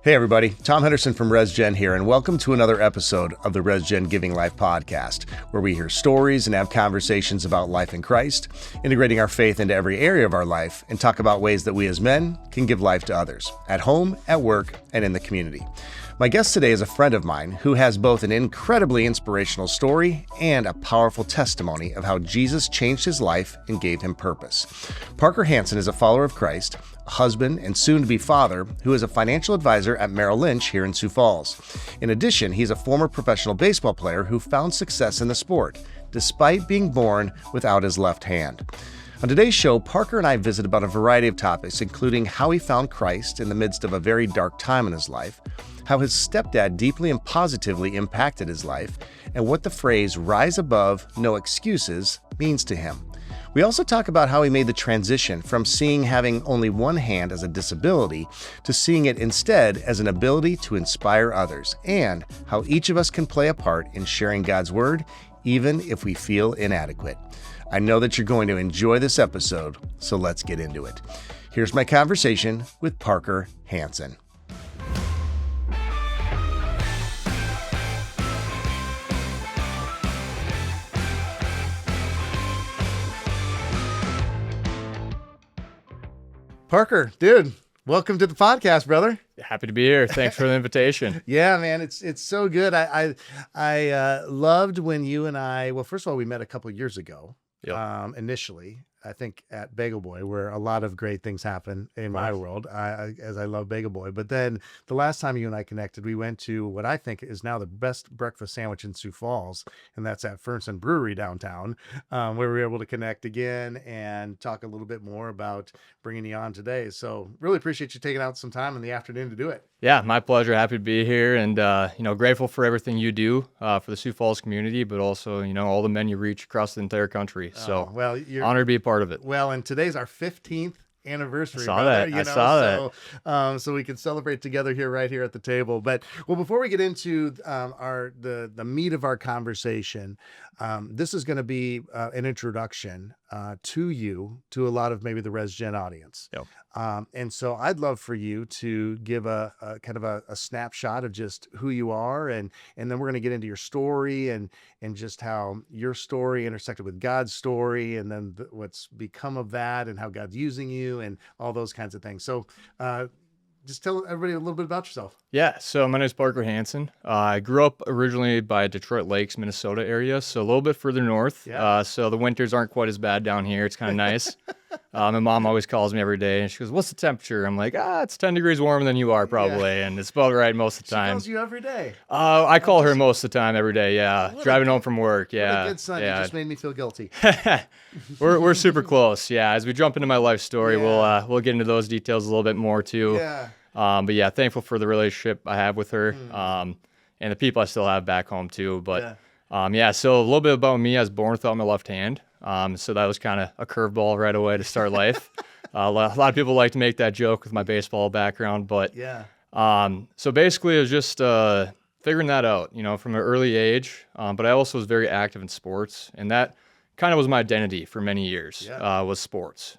Hey everybody, Tom Henderson from RESGEN here, and welcome to another episode of the RESGEN Giving Life Podcast, where we hear stories and have conversations about life in Christ, integrating our faith into every area of our life, and talk about ways that we as men can give life to others, at home, at work, and in the community. My guest today is a friend of mine who has both an incredibly inspirational story and a powerful testimony of how Jesus changed his life and gave him purpose. Parker Hanson is a follower of Christ, a husband and soon-to-be father who is a financial advisor at Merrill Lynch here in Sioux Falls. In addition, he's a former professional baseball player who found success in the sport, despite being born without his left hand. On today's show, Parker and I visit about a variety of topics, including how he found Christ in the midst of a very dark time in his life, how his stepdad deeply and positively impacted his life, and what the phrase "rise above, no excuses" means to him. We also talk about how he made the transition from seeing having only one hand as a disability to seeing it instead as an ability to inspire others, and how each of us can play a part in sharing God's word, even if we feel inadequate. I know that you're going to enjoy this episode, so let's get into it. Here's my conversation with Parker Hanson. Parker, dude, welcome to the podcast, brother. Happy to be here. Thanks for the invitation. Yeah, man, it's so good. I loved when you and I, well, first of all, we met a couple of years ago. Yep. Initially, I think at Bagel Boy, where a lot of great things happen in my world, as I love Bagel Boy. But then the last time you and I connected, we went to what I think is now the best breakfast sandwich in Sioux Falls, and that's at Hanson Brewery downtown, where we were able to connect again and talk a little bit more about bringing you on today. So really appreciate you taking out some time in the afternoon to do it. Yeah, my pleasure. Happy to be here, and grateful for everything you do for the Sioux Falls community, but also all the men you reach across the entire country. So, you're honored to be a part of it. Well, and today's our 15th anniversary. I saw that. So we can celebrate together right here at the table. But before we get into the meat of our conversation, this is going to be an introduction to you to a lot of maybe the RESGEN audience. Yep. And so I'd love for you to give a kind of a snapshot of just who you are, and then we're going to get into your story and just how your story intersected with God's story, and then what's become of that, and how God's using you, and all those kinds of things. So just tell everybody a little bit about yourself. Yeah, so my name is Parker Hanson. I grew up originally by Detroit Lakes, Minnesota area, so a little bit further north. Yeah. So the winters aren't quite as bad down here. It's kind of nice. My mom always calls me every day, and she goes, "What's the temperature?" I'm like, it's 10 degrees warmer than you are probably, and it's about right most of the time. She calls you every day. I call her most of the time every day, yeah. Driving home from work, yeah. What a good son. Yeah. You just made me feel guilty. We're super close, yeah. As we jump into my life story, we'll get into those details a little bit more too. Yeah. But yeah, thankful for the relationship I have with her, and the people I still have back home too. But so a little bit about me. I was born without my left hand, so that was kind of a curveball right away to start life. A lot of people like to make that joke with my baseball background, but so basically it was just figuring that out, from an early age. But I also was very active in sports, and that kind of was my identity for many years. Was sports.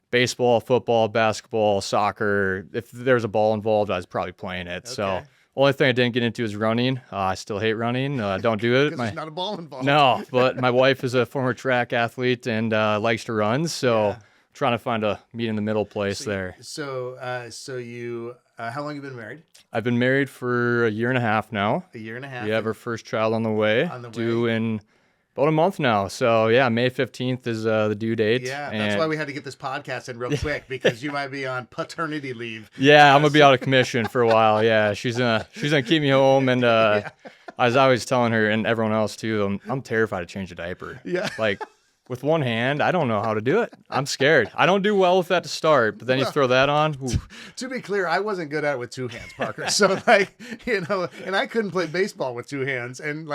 Baseball, football, basketball, soccer. If there's a ball involved, I was probably playing it. Okay. So only thing I didn't get into is running. I still hate running. Don't do it. Because there's not a ball involved. No, but my wife is a former track athlete and likes to run. So trying to find a meet in the middle place there. So you, how long have you been married? I've been married for a year and a half now. A year and a half. We have our first child on the way. Due in about a month now. So yeah, May 15th is the due date. Yeah, that's why we had to get this podcast in real quick, because you might be on paternity leave. Yeah, I'm gonna be out of commission for a while. Yeah, she's gonna keep me home, and I was always telling her and everyone else too, I'm terrified to change a diaper. Yeah. Like with one hand, I don't know how to do it. I'm scared. I don't do well with that to start, but then you throw that on. To be clear, I wasn't good at it with two hands, Parker. So and I couldn't play baseball with two hands, and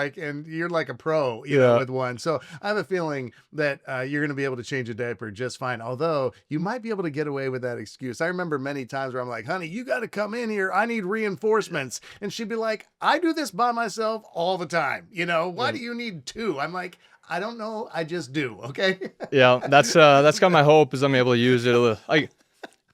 you're like a pro, with one. So I have a feeling that you're going to be able to change a diaper just fine. Although you might be able to get away with that excuse. I remember many times where I'm like, "Honey, you got to come in here. I need reinforcements." And she'd be like, "I do this by myself all the time. Why do you need two?" I'm like, I don't know. I just do. Okay. Yeah, that's kind of my hope, is I'm able to use it. Like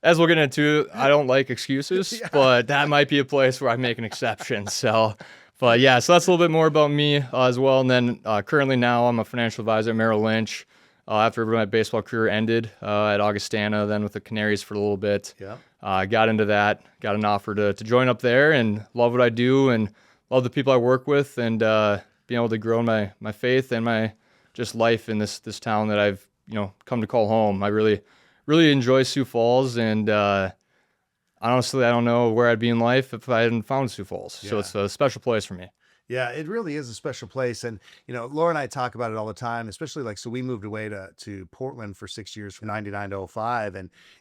as we'll get into, I don't like excuses, but that might be a place where I make an exception. So, but yeah, so that's a little bit more about me as well. And then currently now I'm a financial advisor at Merrill Lynch. After my baseball career ended at Augustana, then with the Canaries for a little bit. Yeah. Got into that, got an offer to join up there, and love what I do and love the people I work with, and being able to grow my faith and my just life in this town that I've come to call home. I really enjoy Sioux Falls, and honestly, I don't know where I'd be in life if I hadn't found Sioux Falls. Yeah. So it's a special place for me. Yeah, it really is a special place. And, Laura and I talk about it all the time, especially so we moved away to Portland for 6 years from 99 to 05.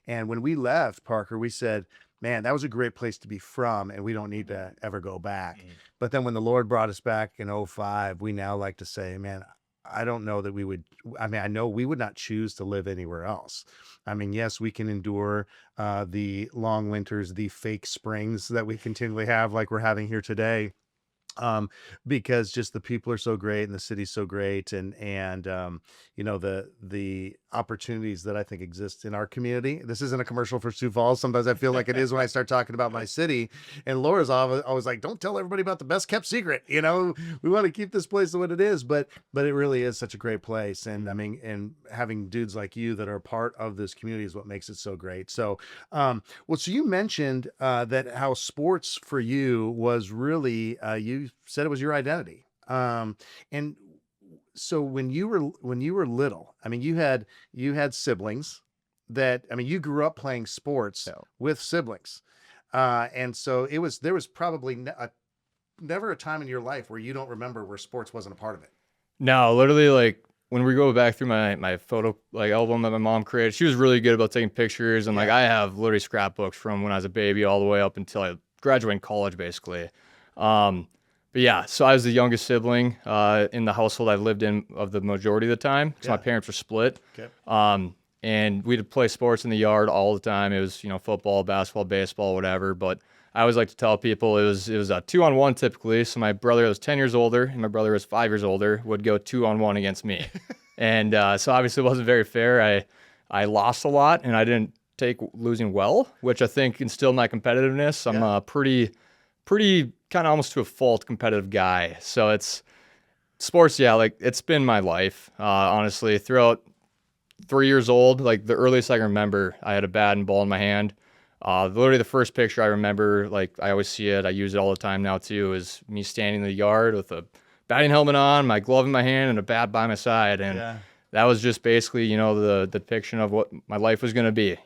And when we left, Parker, we said, man, that was a great place to be from, and we don't need to ever go back. Mm-hmm. But then when the Lord brought us back in 05, we now like to say, man, I don't know that we would, I know we would not choose to live anywhere else. Yes, we can endure the long winters, the fake springs that we continually have, like we're having here today. Because just the people are so great and the city's so great, and the opportunities that I think exist in our community. This isn't a commercial for Sioux Falls. Sometimes I feel like it is when I start talking about my city, and Laura's always like, don't tell everybody about the best kept secret. We want to keep this place the way it is, but it really is such a great place. And and having dudes like you that are a part of this community is what makes it so great. So, so you mentioned that how sports for you was really, you said it was your identity. And so when you were little, you had siblings that, you grew up playing sports with siblings. And so there was probably never a time in your life where you don't remember where sports wasn't a part of it. No, literally, like when we go back through my photo album that my mom created, she was really good about taking pictures. And I have literally scrapbooks from when I was a baby all the way up until I graduated college, basically. But yeah, so I was the youngest sibling in the household I lived in of the majority of the time, because my parents were split. Okay. And we'd play sports in the yard all the time. It was, football, basketball, baseball, whatever. But I always like to tell people it was a 2-on-1 typically. So my brother was 10 years older and my brother was 5 years older would go 2-on-1 against me. And so obviously it wasn't very fair. I lost a lot, and I didn't take losing well, which I think instilled my competitiveness. I'm a pretty kind of almost to a fault competitive guy. So it's sports. Yeah. It's been my life, honestly, throughout 3 years old. Like the earliest I can remember, I had a bat and ball in my hand. Literally the first picture I remember, I always see it, I use it all the time now too, is me standing in the yard with a batting helmet on, my glove in my hand, and a bat by my side. And that was just basically, the depiction of what my life was going to be.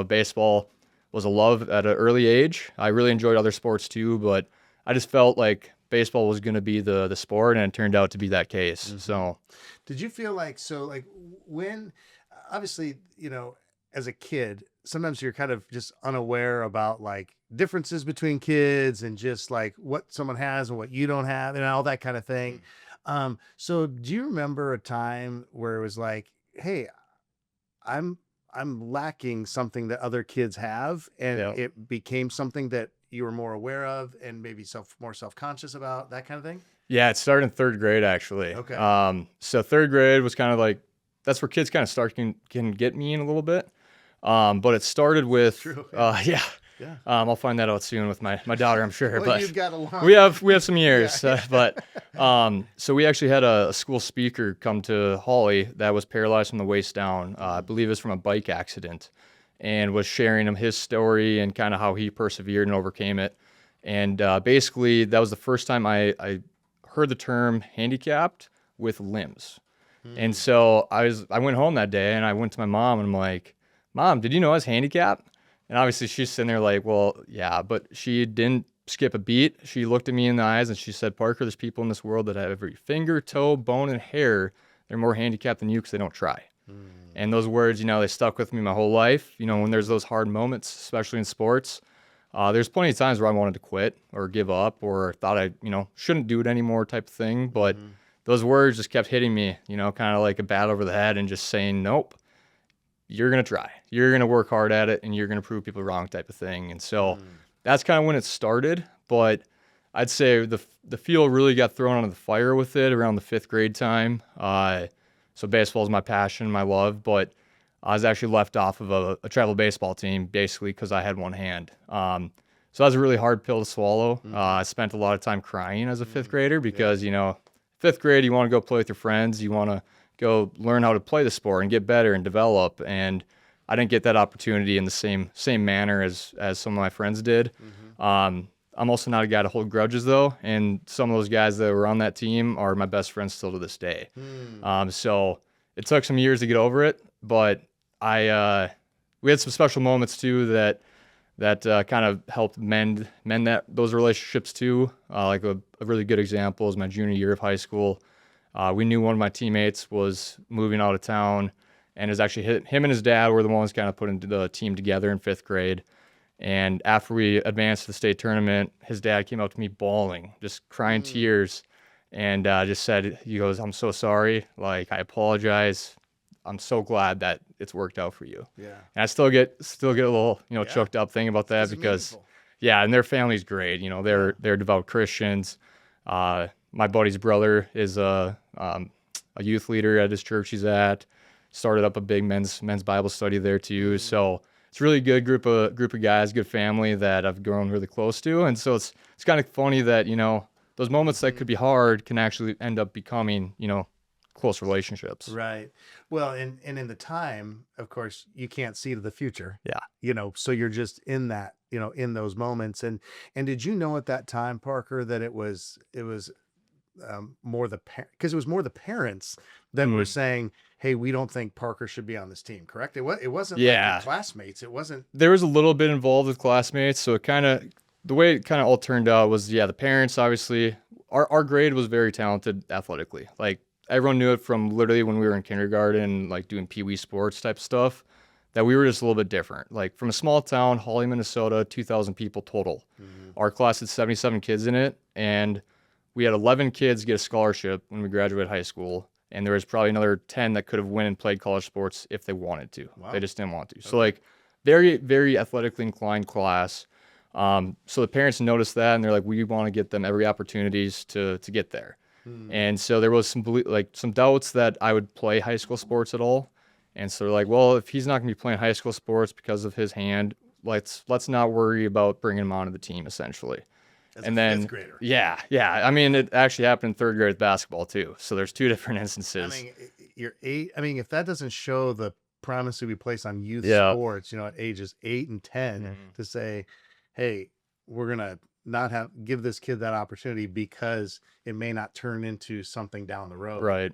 Baseball was a love at an early age. I really enjoyed other sports too, but I just felt like baseball was going to be the sport, and it turned out to be that case. Mm-hmm. So did you feel when, obviously, as a kid, sometimes you're kind of just unaware about differences between kids and just what someone has and what you don't have and all that kind of thing. So do you remember a time where it was hey, I'm lacking something that other kids have, and it became something that you were more aware of and maybe more self-conscious about, that kind of thing? Yeah, it started in third grade, actually. Okay. So third grade was kind of that's where kids kind of can get me in a little bit. But it started with, true. Yeah. I'll find that out soon with my daughter, I'm sure. Well, but you've got a long... we have some years. So we actually had a school speaker come to Holly that was paralyzed from the waist down. I believe it was from a bike accident, and was sharing him his story and kind of how he persevered and overcame it. And basically, that was the first time I heard the term handicapped with limbs. And so I went home that day and I went to my mom and I'm like, Mom, did you know I was handicapped? And obviously she's sitting there like, well, yeah, but she didn't skip a beat. She looked at me in the eyes and she said, Parker, there's people in this world that have every finger, toe, bone, and hair. They're more handicapped than you because they don't try. And those words, they stuck with me my whole life. When there's those hard moments, especially in sports, there's plenty of times where I wanted to quit or give up or thought I, shouldn't do it anymore type of thing. But those words just kept hitting me, kind of like a bat over the head and just saying, nope, you're going to try. You're going to work hard at it and you're going to prove people wrong type of thing. And so that's kind of when it started. But I'd say the fuel really got thrown onto the fire with it around the 5th grade time. So baseball is my passion, my love. But I was actually left off of a travel baseball team basically because I had one hand. So that was a really hard pill to swallow. I spent a lot of time crying as a fifth grader because, fifth grade, you want to go play with your friends. You want to go learn how to play the sport and get better and develop. And I didn't get that opportunity in the same manner as some of my friends did. I'm also not a guy to hold grudges, though. And some of those guys that were on that team are my best friends still to this day. So it took some years to get over it, but we had some special moments too that kind of helped mend those relationships too. Like a really good example is my junior year of high school. We knew one of my teammates was moving out of town, and it was actually him and his dad were the ones kind of putting the team together in fifth grade. And after we advanced to the state tournament, his dad came up to me bawling, just crying tears, and just said, he goes, "I'm so sorry. Like, I apologize. I'm so glad that it's worked out for you." Yeah. And I still get a little, choked up thinking about that because, and their family's great. They're devout Christians. My buddy's brother is a youth leader at his church he's at. Started up a big men's Bible study there too. So it's a really good group of guys, good family that I've grown really close to. And so it's kind of funny that, those moments that could be hard can actually end up becoming, close relationships. Right. Well, and in the time, of course, you can't see to the future. Yeah. So you're just in that, in those moments. And did you know at that time, Parker, that it was more because it was more the parents that were saying, "Hey, we don't think Parker should be on this team," correct? It wasn't like the classmates. It wasn't. There was a little bit involved with classmates. So the way it kind of all turned out was, the parents, obviously, our grade was very talented athletically. Like, everyone knew it from literally when we were in kindergarten, like doing pee-wee sports type stuff, that we were just a little bit different. Like, from a small town, Hawley, Minnesota, 2,000 people total. Our class had 77 kids in it, and we had 11 kids get a scholarship when we graduated high school, and there was probably another 10 that could have went and played college sports if they wanted to. Wow. They just didn't want to. Okay. So, like, very, very athletically inclined class. So the parents noticed that, and they're like, we want to get them every opportunities to get there. And so there was some doubts that I would play high school sports at all. And so they're like, well, if he's not going to be playing high school sports because of his hand, let's not worry about bringing him onto the team, essentially. As a fifth grader. Yeah. I mean, it actually happened in third grade with basketball too. So there's two different instances. I mean, you're 8. I mean, if that doesn't show the promise that we place on youth sports, at ages 8 and 10, to say, hey, we're gonna not give this kid that opportunity because it may not turn into something down the road. Right.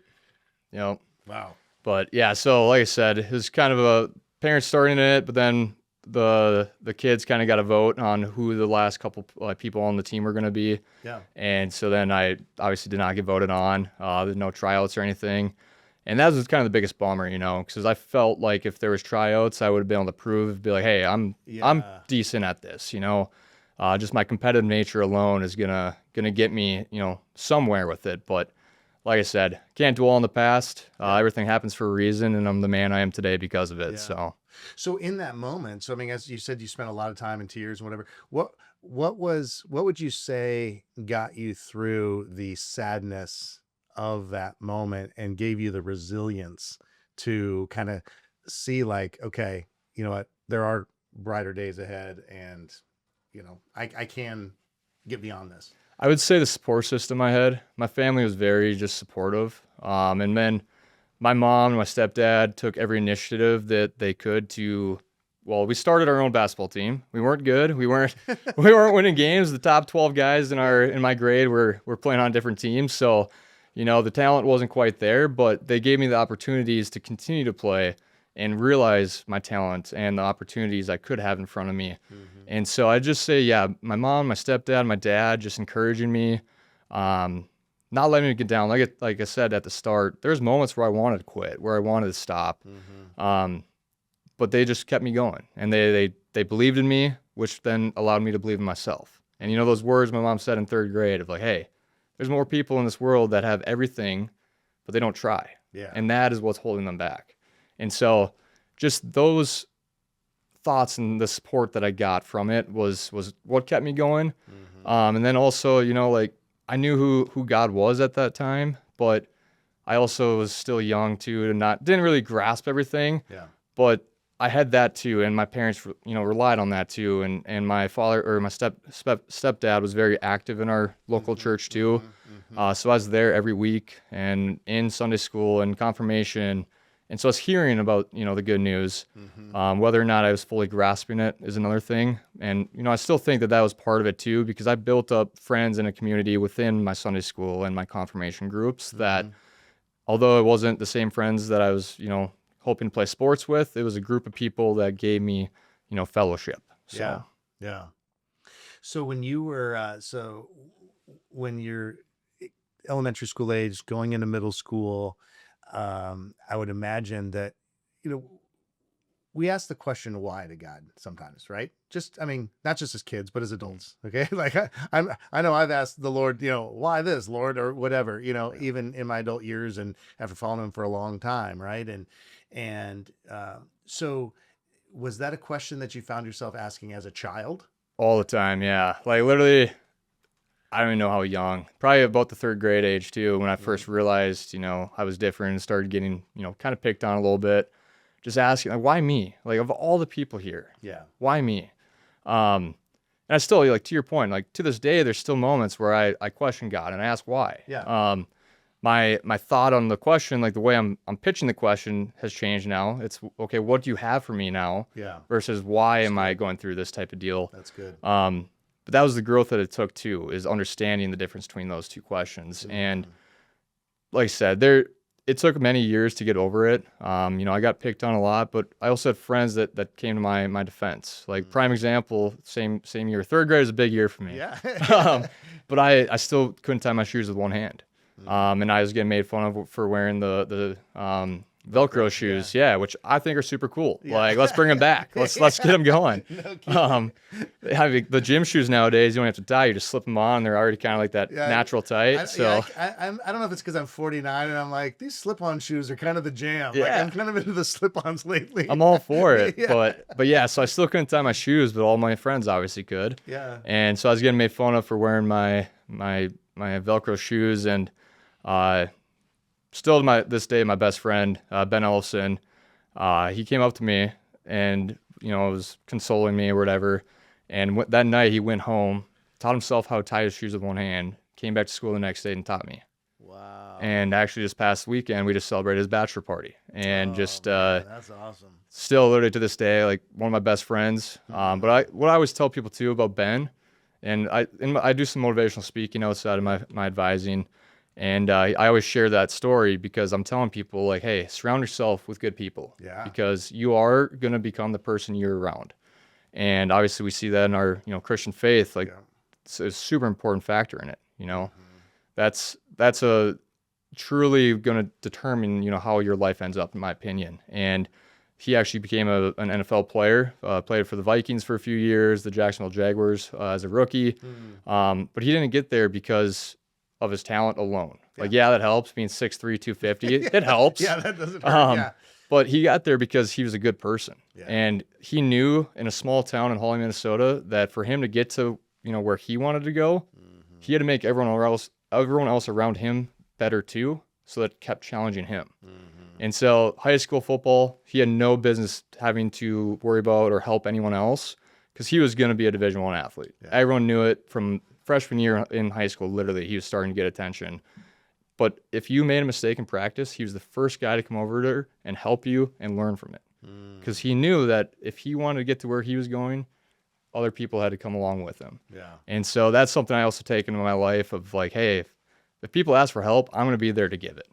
Wow. But so like I said, it was kind of a parents starting it, but then the kids kind of got a vote on who the last couple people on the team were going to be. Yeah. And so then I obviously did not get voted on. There's no tryouts or anything. And that was kind of the biggest bummer, because I felt like if there was tryouts, I would have been able to prove, be like, hey, I'm decent at this, just my competitive nature alone is gonna get me, somewhere with it. But like I said, can't dwell on the past. Everything happens for a reason, and I'm the man I am today because of it. Yeah. So in that moment, I mean, as you said, you spent a lot of time in tears and whatever. What would you say got you through the sadness of that moment and gave you the resilience to kind of see, like, okay, you know what, there are brighter days ahead, and I can get beyond this? I would say the support system I had. My family was very just supportive. And then my mom and my stepdad took every initiative that they could we started our own basketball team. We weren't good. We weren't winning games. The top 12 guys in my grade were playing on different teams. So, the talent wasn't quite there, but they gave me the opportunities to continue to play and realize my talent and the opportunities I could have in front of me. And so I just say, my mom, my stepdad, my dad, just encouraging me, not letting me get down. Like I said at the start, there's moments where I wanted to quit, where I wanted to stop. But they just kept me going, and they believed in me, which then allowed me to believe in myself. And those words my mom said in third grade of like, hey, there's more people in this world that have everything, but they don't try. Yeah. And that is what's holding them back. And so just those thoughts and the support that I got from it was what kept me going. And then also, I knew who God was at that time, but I also was still young too, and didn't really grasp everything. Yeah. but I had that too, and my parents, relied on that too, and my father or my stepdad was very active in our local church too. So I was there every week and in Sunday school and confirmation, and so I was hearing about the good news. Whether or not I was fully grasping it is another thing, and I still think that was part of it too, because I built up friends in a community within my Sunday school and my confirmation groups that, although it wasn't the same friends that I was hoping to play sports with, it was a group of people that gave me, fellowship. So. Yeah. So when you were, when you're elementary school age, going into middle school, I would imagine that, we ask the question why to God sometimes, right? Not just as kids, but as adults. Okay. Like I know I've asked the Lord, why this, Lord, or whatever, even in my adult years and after following him for a long time. Right. So was that a question that you found yourself asking as a child? All the time. Yeah. Like literally, I don't even know how young, probably about the third grade age too, when I first realized, I was different and started getting, kind of picked on a little bit. Just asking, like, why me? Like, of all the people here, why me? And I still, like, to your point, like, to this day, there's still moments where I question God and I ask why. My thought on the question, like the way I'm pitching the question has changed now. It's, okay, what do you have for me now? Versus why am I going through this type of deal? That's good. But that was the growth that it took too, is understanding the difference between those two questions. And like I said, it took many years to get over it. I got picked on a lot, but I also had friends that came to my defense. Like prime example, same year, third grade was a big year for me. But I still couldn't tie my shoes with one hand. And I was getting made fun of for wearing the Velcro shoes, which I think are super cool. Like, let's bring them back. Let's get them going. Having the gym shoes nowadays, you don't have to tie. You just slip them on. They're already kind of like that natural tight. I don't know if it's because I'm 49 and I'm like, these slip-on shoes are kind of the jam. Like, I'm kind of into the slip-ons lately. I'm all for it. But yeah, so I still couldn't tie my shoes, but all my friends obviously could. And so I was getting made fun of for wearing my Velcro shoes, and still to this day, my best friend, Ben Ellison, he came up to me and, was consoling me or whatever. And that night he went home, taught himself how to tie his shoes with one hand, came back to school the next day and taught me. Wow. And actually this past weekend, we just celebrated his bachelor party. And that's awesome. Still literally to this day, like one of my best friends. But what I always tell people too about Ben, and I do some motivational speaking outside of my advising. And I always share that story because I'm telling people, like, hey, surround yourself with good people. Because you are going to become the person you're around. And obviously we see that in our, Christian faith, like it's a super important factor in it. That's a truly going to determine, how your life ends up, in my opinion. And he actually became an NFL player, played for the Vikings for a few years, the Jacksonville Jaguars as a rookie. But he didn't get there because of his talent alone. Like, that helps, being 6'3", 250. It helps. That doesn't hurt. But he got there because he was a good person. And he knew in a small town in Hawley, Minnesota, that for him to get to, where he wanted to go, he had to make everyone else around him better too. So that kept challenging him. And so high school football, he had no business having to worry about or help anyone else because he was going to be a Division I athlete. Everyone knew it from freshman year in high school. Literally, he was starting to get attention. But if you made a mistake in practice, he was the first guy to come over there and help you and learn from it. Because he knew that if he wanted to get to where he was going, other people had to come along with him. And so that's something I also take into my life of like, hey, if people ask for help, I'm going to be there to give it,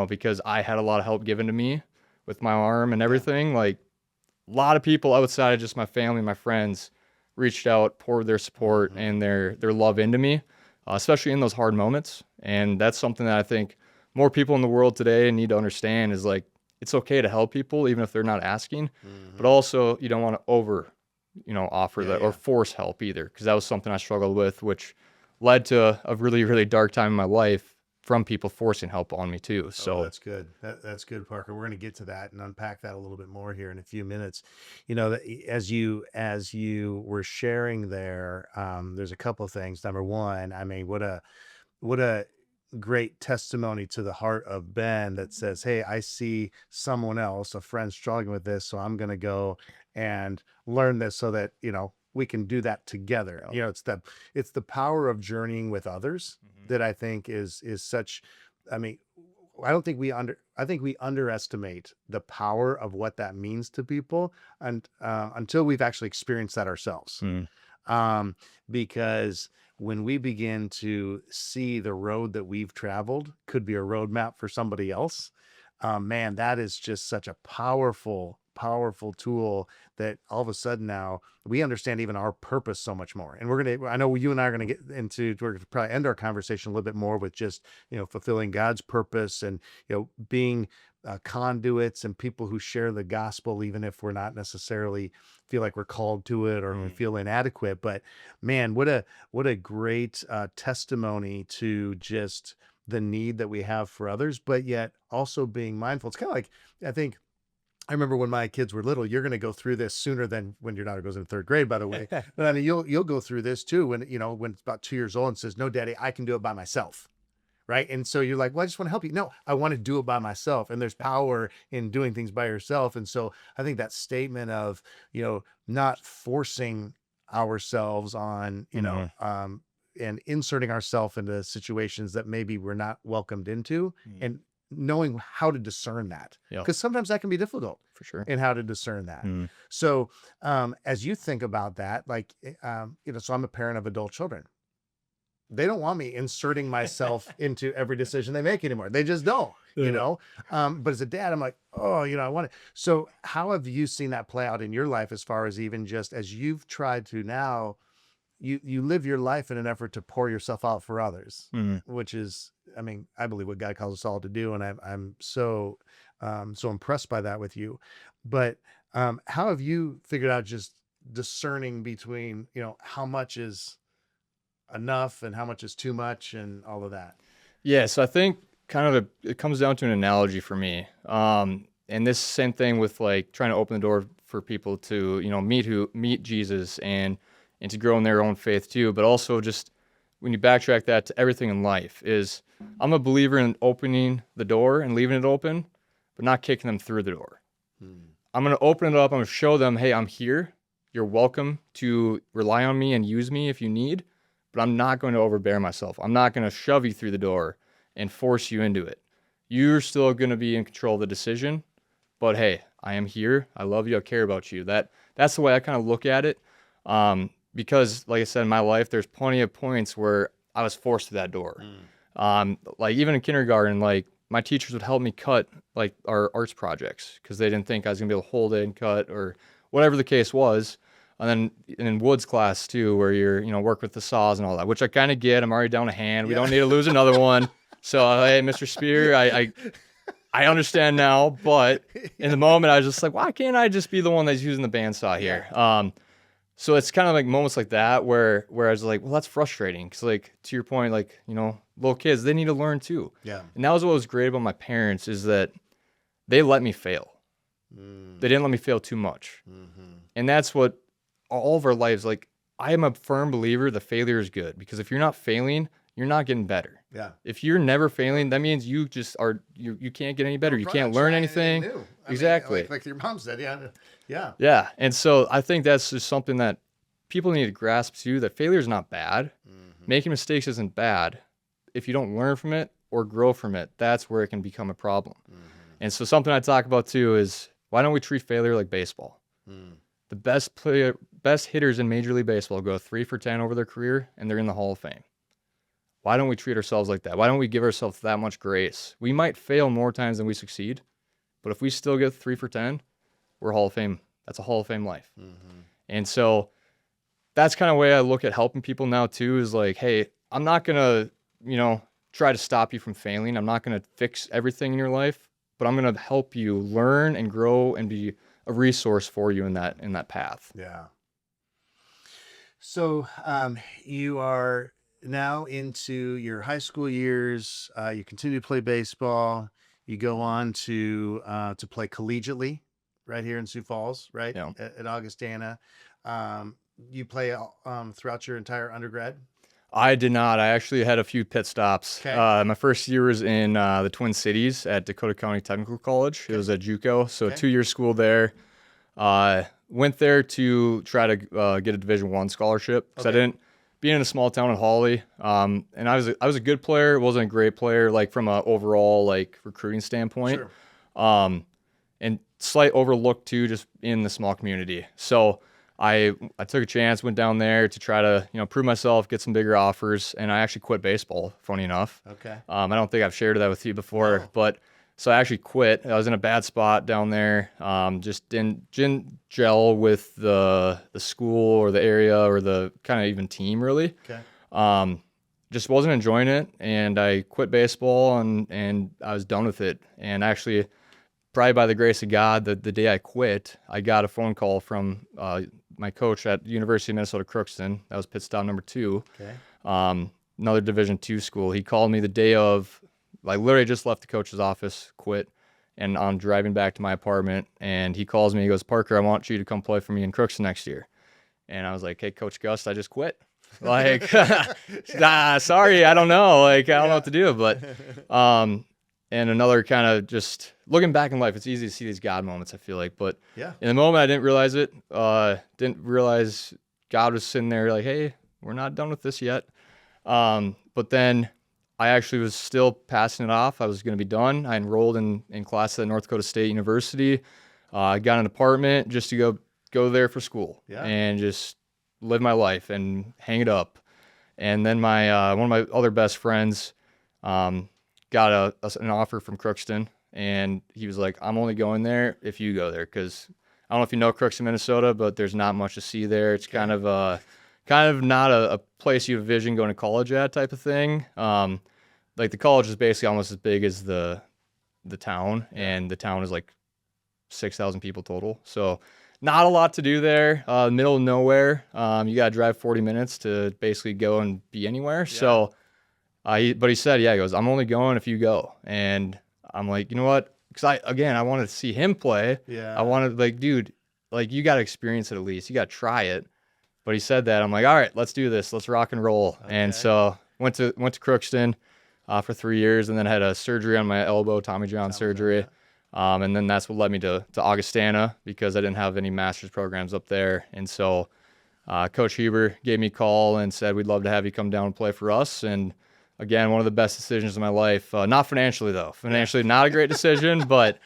because I had a lot of help given to me with my arm and everything. Like a lot of people outside of just my family, my friends, reached out, poured their support and their love into me, especially in those hard moments. And that's something that I think more people in the world today need to understand is like, it's okay to help people even if they're not asking, but also you don't want to offer that or force help either. Because that was something I struggled with, which led to a really, really dark time in my life from people forcing help on me too. So that's good. That's good, Parker. We're going to get to that and unpack that a little bit more here in a few minutes. As you were sharing there, there's a couple of things. Number one, I mean, what a great testimony to the heart of Ben that says, hey, I see someone else, a friend struggling with this, so I'm going to go and learn this so that, we can do that together. It's the power of journeying with others that I think is such, I mean, I think we underestimate the power of what that means to people, and until we've actually experienced that ourselves. Because when we begin to see the road that we've traveled could be a roadmap for somebody else, man, that is just such a powerful tool that all of a sudden now we understand even our purpose so much more. And I know you and I are going to get into, we're going to probably end our conversation a little bit more with just, fulfilling God's purpose and, being conduits and people who share the gospel, even if we're not necessarily feel like we're called to it or we feel inadequate. But man, what a great testimony to just the need that we have for others, but yet also being mindful. It's kind of like, I remember when my kids were little, you're going to go through this sooner than when your daughter goes in third grade, by the way. But I mean, you'll go through this too when it's about 2 years old and says, no, daddy, I can do it by myself. Right. And so you're like, well, I just want to help you. No, I want to do it by myself. And there's power in doing things by yourself. And so I think that statement of, not forcing ourselves on, and inserting ourselves into situations that maybe we're not welcomed into, and knowing how to discern that, because sometimes that can be difficult for sure, and how to discern that. So as you think about that, like, so I'm a parent of adult children. They don't want me inserting myself into every decision they make anymore. They just don't, but as a dad, I'm like, oh, I want it. So how have you seen that play out in your life, as far as even just as you've tried to now, you live your life in an effort to pour yourself out for others, which is, I believe what God calls us all to do. And I'm so impressed by that with you. But how have you figured out just discerning between, how much is enough and how much is too much and all of that? Yeah. So I think it comes down to an analogy for me. And this same thing with like trying to open the door for people to, meet Jesus and to grow in their own faith too. But also just when you backtrack that to everything in life is, I'm a believer in opening the door and leaving it open, but not kicking them through the door. I'm going to open it up. I'm going to show them, hey, I'm here. You're welcome to rely on me and use me if you need, but I'm not going to overbear myself. I'm not going to shove you through the door and force you into it. You're still going to be in control of the decision, but hey, I am here. I love you. I care about you. That's the way I kind of look at it. Because like I said, in my life, there's plenty of points where I was forced to that door. Like even in kindergarten, like my teachers would help me cut like our arts projects because they didn't think I was gonna be able to hold it and cut or whatever the case was. And then in Woods class too, where you're, work with the saws and all that, which I kind of get. I'm already down a hand. We don't need to lose another one. So, hey, Mr. Spear, I understand now, but in the moment I was just like, why can't I just be the one that's using the bandsaw here? So it's kind of like moments like that where I was like, well, that's frustrating. Because like, to your point, like, little kids, they need to learn too. Yeah. And that was what was great about my parents is that they let me fail. They didn't let me fail too much. And that's what all of our lives, like, I am a firm believer that failure is good. Because if you're not failing, you're not getting better. Yeah. If you're never failing, that means you just are, you can't get any better. You can't learn anything. New. Exactly. Like your mom said, yeah. Yeah. And so I think that's just something that people need to grasp too, that failure is not bad. Making mistakes isn't bad. If you don't learn from it or grow from it, that's where it can become a problem. And so something I talk about too is, why don't we treat failure like baseball? The best hitters in Major League Baseball go 3 for 10 over their career, and they're in the Hall of Fame. Why don't we treat ourselves like that? Why don't we give ourselves that much grace? We might fail more times than we succeed, but if we still get 3 for 10, we're Hall of Fame. That's a Hall of Fame life. And so that's kind of the way I look at helping people now too, is like, hey, I'm not going to, try to stop you from failing. I'm not going to fix everything in your life, but I'm going to help you learn and grow and be a resource for you in that path. Yeah. So you are now into your high school years. You continue to play baseball. You go on to play collegiately right here in Sioux Falls, right? At Augustana. You play throughout your entire undergrad? I did not. I actually had a few pit stops. Okay. My first year was in the Twin Cities at Dakota County Technical College. Okay. It was at JUCO, so 2-year school there. Went there to try to get a Division I scholarship because I didn't. Being in a small town in Hawley, and I was a good player, wasn't a great player, like from a overall like recruiting standpoint, sure. And slight overlook too, just in the small community. So I took a chance, went down there to try to prove myself, get some bigger offers, and I actually quit baseball. Funny enough, okay. I don't think I've shared that with you before, but. So I actually quit. I was in a bad spot down there. Just didn't gel with the school or the area or the kind of even team really. Okay. Just wasn't enjoying it, and I quit baseball and I was done with it. And actually, probably by the grace of God, the day I quit, I got a phone call from my coach at University of Minnesota Crookston. That was pit stop number 2. Okay. Another Division II school. He called me the day of. I literally just left the coach's office, quit, and I'm driving back to my apartment, and he calls me. He goes, "Parker, I want you to come play for me in Crookston next year." And I was like, "Hey, Coach Gus, I just quit." Like, sorry, I don't know. Like, I don't know what to do. But, and another kind of just looking back in life, it's easy to see these God moments, I feel like. But in the moment, I didn't realize it. Didn't realize God was sitting there like, "Hey, we're not done with this yet." But then I actually was still passing it off. I was going to be done. I enrolled in class at North Dakota State University. I got an apartment just to go there for school and just live my life and hang it up. And then my one of my other best friends got an offer from Crookston, and he was like, "I'm only going there if you go there," because I don't know if you know Crookston, Minnesota, but there's not much to see there. It's kind of not a place you envision going to college at type of thing. Like the college is basically almost as big as the town, and the town is like 6,000 people total. So not a lot to do there. Middle of nowhere. You got to drive 40 minutes to basically go and be anywhere. Yeah. So, but he said, he goes, "I'm only going if you go." And I'm like, you know what? Because I wanted to see him play. Yeah. I wanted, like, dude, like, you got to experience it at least. You got to try it. But he said that. I'm like, all right, let's do this. Let's rock and roll. Okay. And so went to Crookston for 3 years, and then had a surgery on my elbow, Tommy John surgery. And then that's what led me to Augustana, because I didn't have any master's programs up there. And so Coach Huber gave me a call and said, "We'd love to have you come down and play for us." And again, one of the best decisions of my life. Not financially, though. Financially, not a great decision, but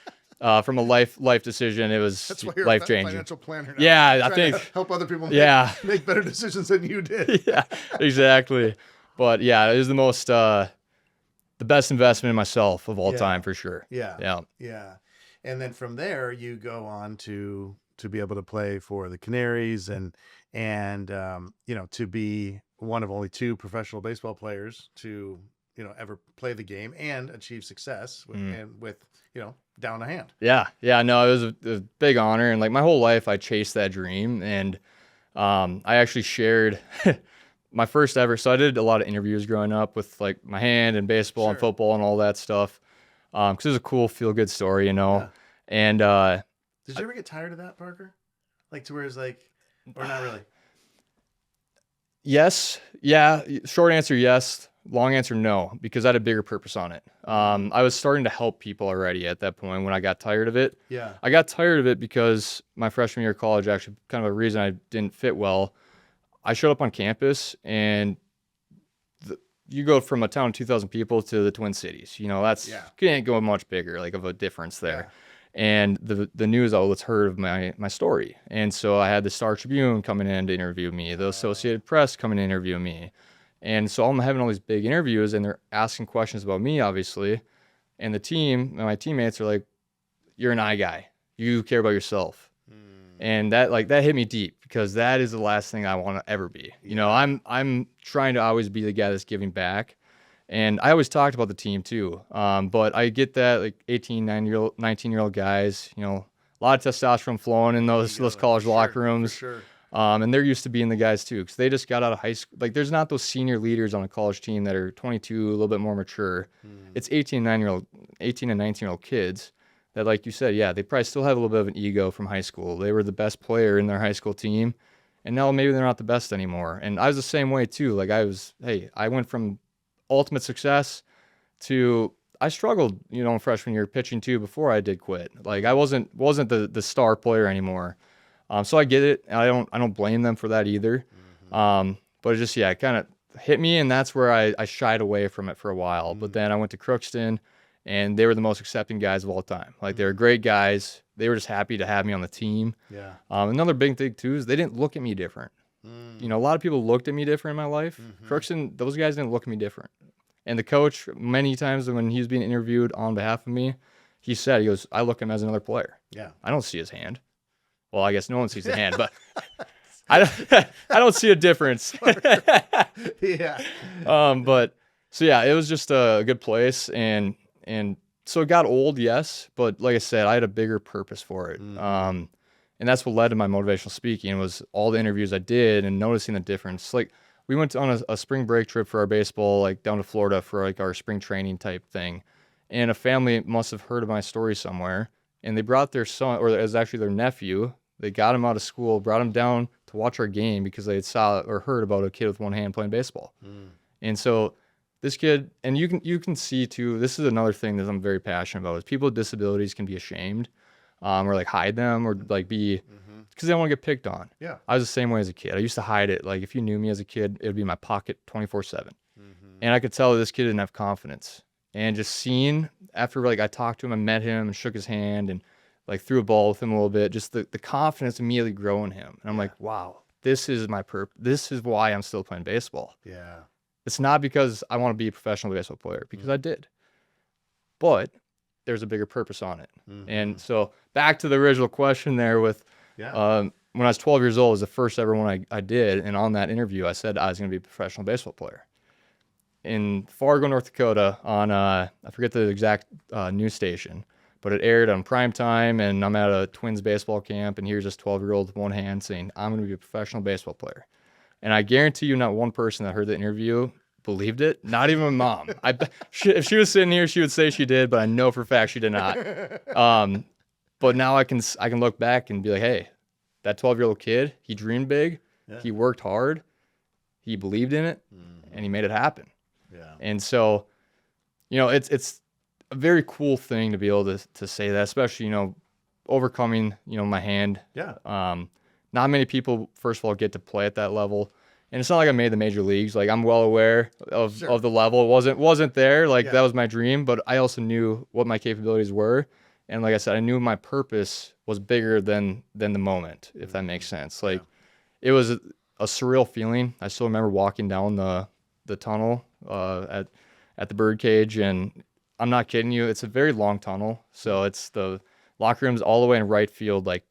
from a life decision, it was life changing. Financial planner now. Yeah, I think help other people make better decisions than you did. Yeah, exactly. But yeah, it was the best investment in myself of all time, for sure. Yeah. And then from there, you go on to be able to play for the Canaries and to be one of only 2 professional baseball players to ever play the game and achieve success with down a hand. Yeah. No, it was a big honor, and like my whole life, I chased that dream, and I actually shared. My first ever, so I did a lot of interviews growing up with like my hand and baseball and football and all that stuff. Because it was a cool, feel-good story, Yeah. And did you ever get tired of that, Parker? Like to where it's like, or not really? Yes. Yeah. Short answer, yes. Long answer, no, because I had a bigger purpose on it. I was starting to help people already at that point when I got tired of it. Yeah. I got tired of it because my freshman year of college, actually kind of a reason I didn't fit well. I showed up on campus, and you go from a town of 2,000 people to the Twin Cities. Can't go much bigger, like of a difference there. Yeah. And the news outlets heard of my story. And so I had the Star Tribune coming in to interview me, the Associated Press coming to interview me. And so I'm having all these big interviews, and they're asking questions about me, obviously. And the team, my teammates are like, "You're an I guy. You care about yourself." And that hit me deep, because that is the last thing I want to ever be. I'm trying to always be the guy that's giving back. And I always talked about the team too. But I get that, like 18, 19-year-old guys, a lot of testosterone flowing in those college locker rooms. For sure. And they're used to being the guys too, because they just got out of high school. Like, there's not those senior leaders on a college team that are 22, a little bit more mature. It's 18 and 19-year-old kids that, like you said, they probably still have a little bit of an ego from high school. They were the best player in their high school team, and now maybe they're not the best anymore. And I was the same way too. Like I went from ultimate success to I struggled, in freshman year pitching too before I did quit. Like I wasn't the star player anymore. So I get it. I don't blame them for that either. But it just, it kind of hit me, and that's where I shied away from it for a while. But then I went to Crookston, and they were the most accepting guys of all time. Like they were great guys. They were just happy to have me on the team. Yeah. Another big thing too is they didn't look at me different. A lot of people looked at me different in my life. Crookston, those guys didn't look at me different. And the coach, many times when he was being interviewed on behalf of me, he goes, I look at him as another player. Yeah. I don't see his hand. Well, I guess no one sees the hand, but I don't see a difference. Yeah. But so yeah, it was just a good place, and so it got old, yes, but like I said, I had a bigger purpose for it. And that's what led to my motivational speaking, was all the interviews I did and noticing the difference. Like we went on a spring break trip for our baseball, like down to Florida for like our spring training type thing, and a family must have heard of my story somewhere, and they brought their son, or it was actually their nephew. They got him out of school, brought him down to watch our game because they had saw or heard about a kid with one hand playing baseball. And so this kid, and you can see too, this is another thing that I'm very passionate about, is people with disabilities can be ashamed or like hide them or like be, because they don't want to get picked on. Yeah. I was the same way as a kid. I used to hide it. Like if you knew me as a kid, it would be in my pocket 24/7. And I could tell that this kid didn't have confidence. And just seeing, after like I talked to him, I met him and shook his hand and like threw a ball with him a little bit, just the confidence immediately grew in him. And I'm like, wow, this is my purpose. This is why I'm still playing baseball. Yeah. It's not because I want to be a professional baseball player, because I did. But there's a bigger purpose on it. And so back to the original question there with when I was 12 years old, it was the first ever one I did. And on that interview, I said I was going to be a professional baseball player. In Fargo, North Dakota, on, I forget the exact news station, but it aired on prime time, and I'm at a Twins baseball camp, and here's this 12-year-old with one hand saying, I'm going to be a professional baseball player. And I guarantee you not one person that heard the interview believed it, not even my mom. If she was sitting here, she would say she did, but I know for a fact she did not. But now I can look back and be like, hey, that 12-year-old kid, he dreamed big, he worked hard, he believed in it, and he made it happen. Yeah. And so, it's a very cool thing to be able to say that, especially, overcoming, my hand. Yeah. Not many people, first of all, get to play at that level. And it's not like I made the major leagues. Like I'm well aware of the level. It wasn't there. Like that was my dream, but I also knew what my capabilities were. And like I said, I knew my purpose was bigger than the moment, if that makes sense. Like it was a surreal feeling. I still remember walking down the tunnel at the bird cage, and I'm not kidding you, it's a very long tunnel. So it's the locker room's all the way in right field, like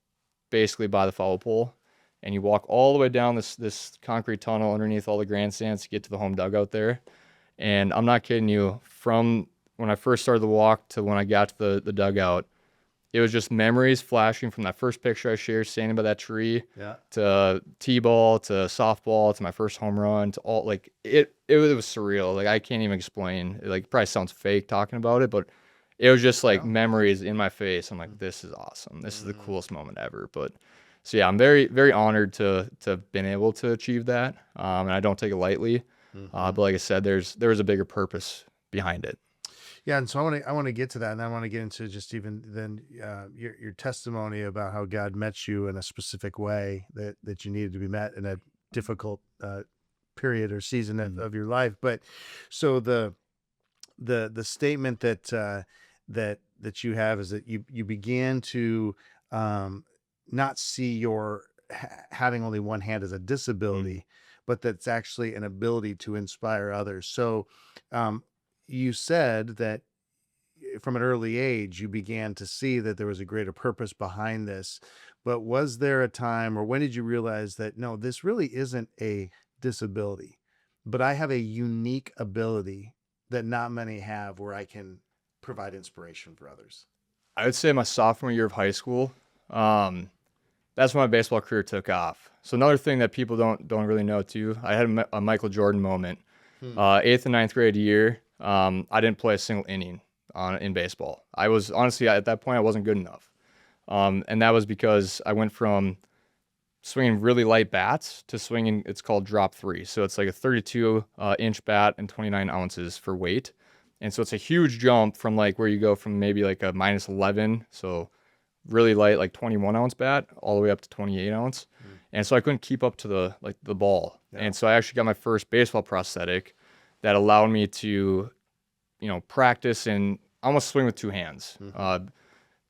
basically by the foul pole. And you walk all the way down this concrete tunnel underneath all the grandstands to get to the home dugout there. And I'm not kidding you, from when I first started the walk to when I got to the dugout, it was just memories flashing from that first picture I shared standing by that tree to t-ball to softball to my first home run to all, like it was surreal. Like I can't even explain. Like it probably sounds fake talking about it, but it was just like memories in my face. I'm like, this is awesome. This is the coolest moment ever. But so yeah, I'm very, very honored to have been able to achieve that. And I don't take it lightly. But like I said, there was a bigger purpose behind it. Yeah, and so I want to get to that, and I want to get into just even then your testimony about how God met you in a specific way that you needed to be met in a difficult period or season of your life. But so the statement that you have is that you began to not see your having only one hand as a disability, but that's actually an ability to inspire others. So you said that from an early age, you began to see that there was a greater purpose behind this. But was there a time, or when did you realize that, no, this really isn't a disability, but I have a unique ability that not many have, where I can provide inspiration for others? I would say my sophomore year of high school. That's when my baseball career took off. So another thing that people don't really know too, I had a Michael Jordan moment. 8th and 9th grade year, I didn't play a single inning in baseball. I was honestly, at that point, I wasn't good enough. And that was because I went from swinging really light bats to swinging, it's called drop 3. So it's like a 32 inch bat and 29 ounces for weight. And so it's a huge jump from like where you go from maybe like a minus 11, so really light, like 21 ounce bat, all the way up to 28 ounce. And so I couldn't keep up to the ball. Yeah. And so I actually got my first baseball prosthetic that allowed me to, practice and almost swing with 2 hands.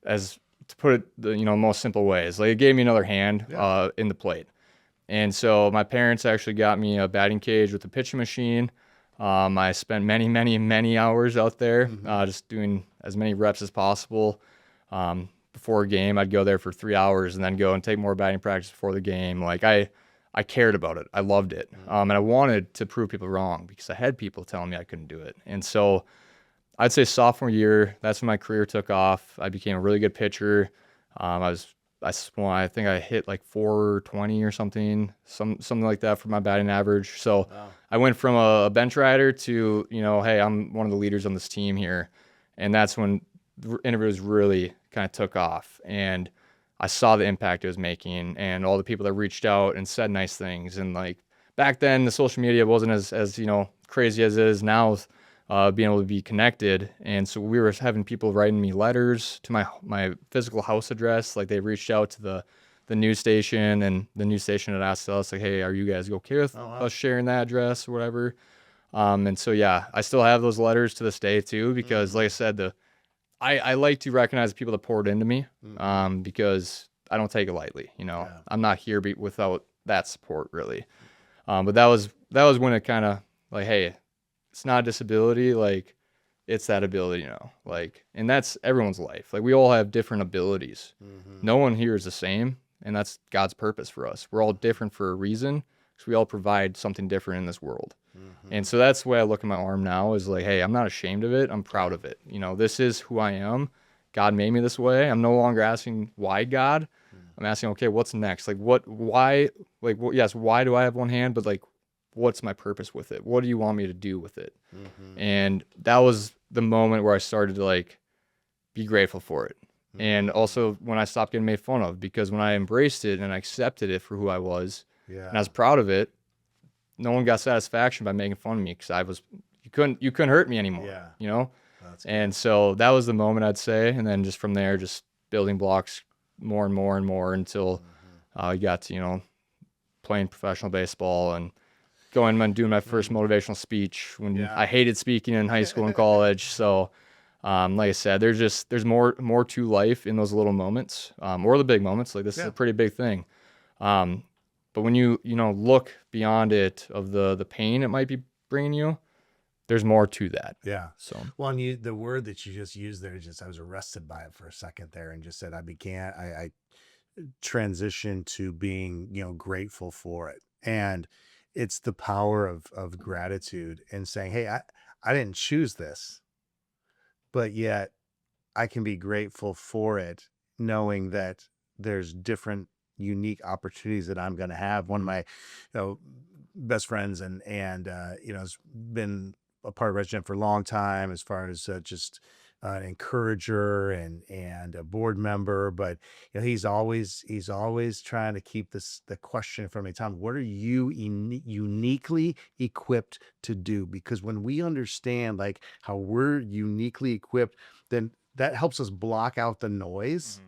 As to put it the most simple ways, like it gave me another hand in the plate. And so my parents actually got me a batting cage with a pitching machine. I spent many hours out there, just doing as many reps as possible. Before a game, I'd go there for 3 hours and then go and take more batting practice before the game. Like I cared about it. I loved it. And I wanted to prove people wrong because I had people telling me I couldn't do it. And so I'd say sophomore year, that's when my career took off. I became a really good pitcher. I think I hit like 420 or something like that for my batting average. So I went from a bench rider to, hey, I'm one of the leaders on this team here. And that's when the interviews really kind of took off. And I saw the impact it was making and all the people that reached out and said nice things. And like back then, the social media wasn't as crazy as it is now. Being able to be connected. And so we were having people writing me letters to my physical house address. Like they reached out to the news station, and the news station had asked us like, hey, are you guys okay with us sharing that address or whatever? And so, yeah, I still have those letters to this day too, because like I said, I like to recognize the people that poured into me, because I don't take it lightly. I'm not here without that support really. But that was when it kind of like, hey, it's not a disability, like it's that ability, like, and that's everyone's life. Like we all have different abilities. No one here is the same, and that's God's purpose for us. We're all different for a reason, because we all provide something different in this world. And so that's the way I look at my arm now is like, hey, I'm not ashamed of it. I'm proud of it. This is who I am. God made me this way. I'm no longer asking why God. I'm asking, okay, what's next? Like why do I have one hand? But like, what's my purpose with it? What do you want me to do with it? And that was the moment where I started to like be grateful for it. And also when I stopped getting made fun of, because when I embraced it and I accepted it for who I was, and I was proud of it, no one got satisfaction by making fun of me, because you couldn't hurt me anymore. And so that was the moment, I'd say. And then just from there, just building blocks more and more and more until I got to, playing professional baseball and going and doing my first motivational speech when I hated speaking in high school and college. So, like I said, there's more to life in those little moments, or the big moments. Like this is a pretty big thing. But when you look beyond it of the pain it might be bringing you, there's more to that. Yeah. So, well, and the word that you just used there, I was arrested by it for a second there, and just said I transitioned to being, grateful for it. And it's the power of gratitude and saying, hey, I didn't choose this, but yet I can be grateful for it, knowing that there's different unique opportunities that I'm going to have. One of my best friends and has been a part of RESGEN for a long time, as far as just an encourager and a board member, but he's always trying to keep the question from me, Tom, what are you uniquely equipped to do? Because when we understand like how we're uniquely equipped, then that helps us block out the noise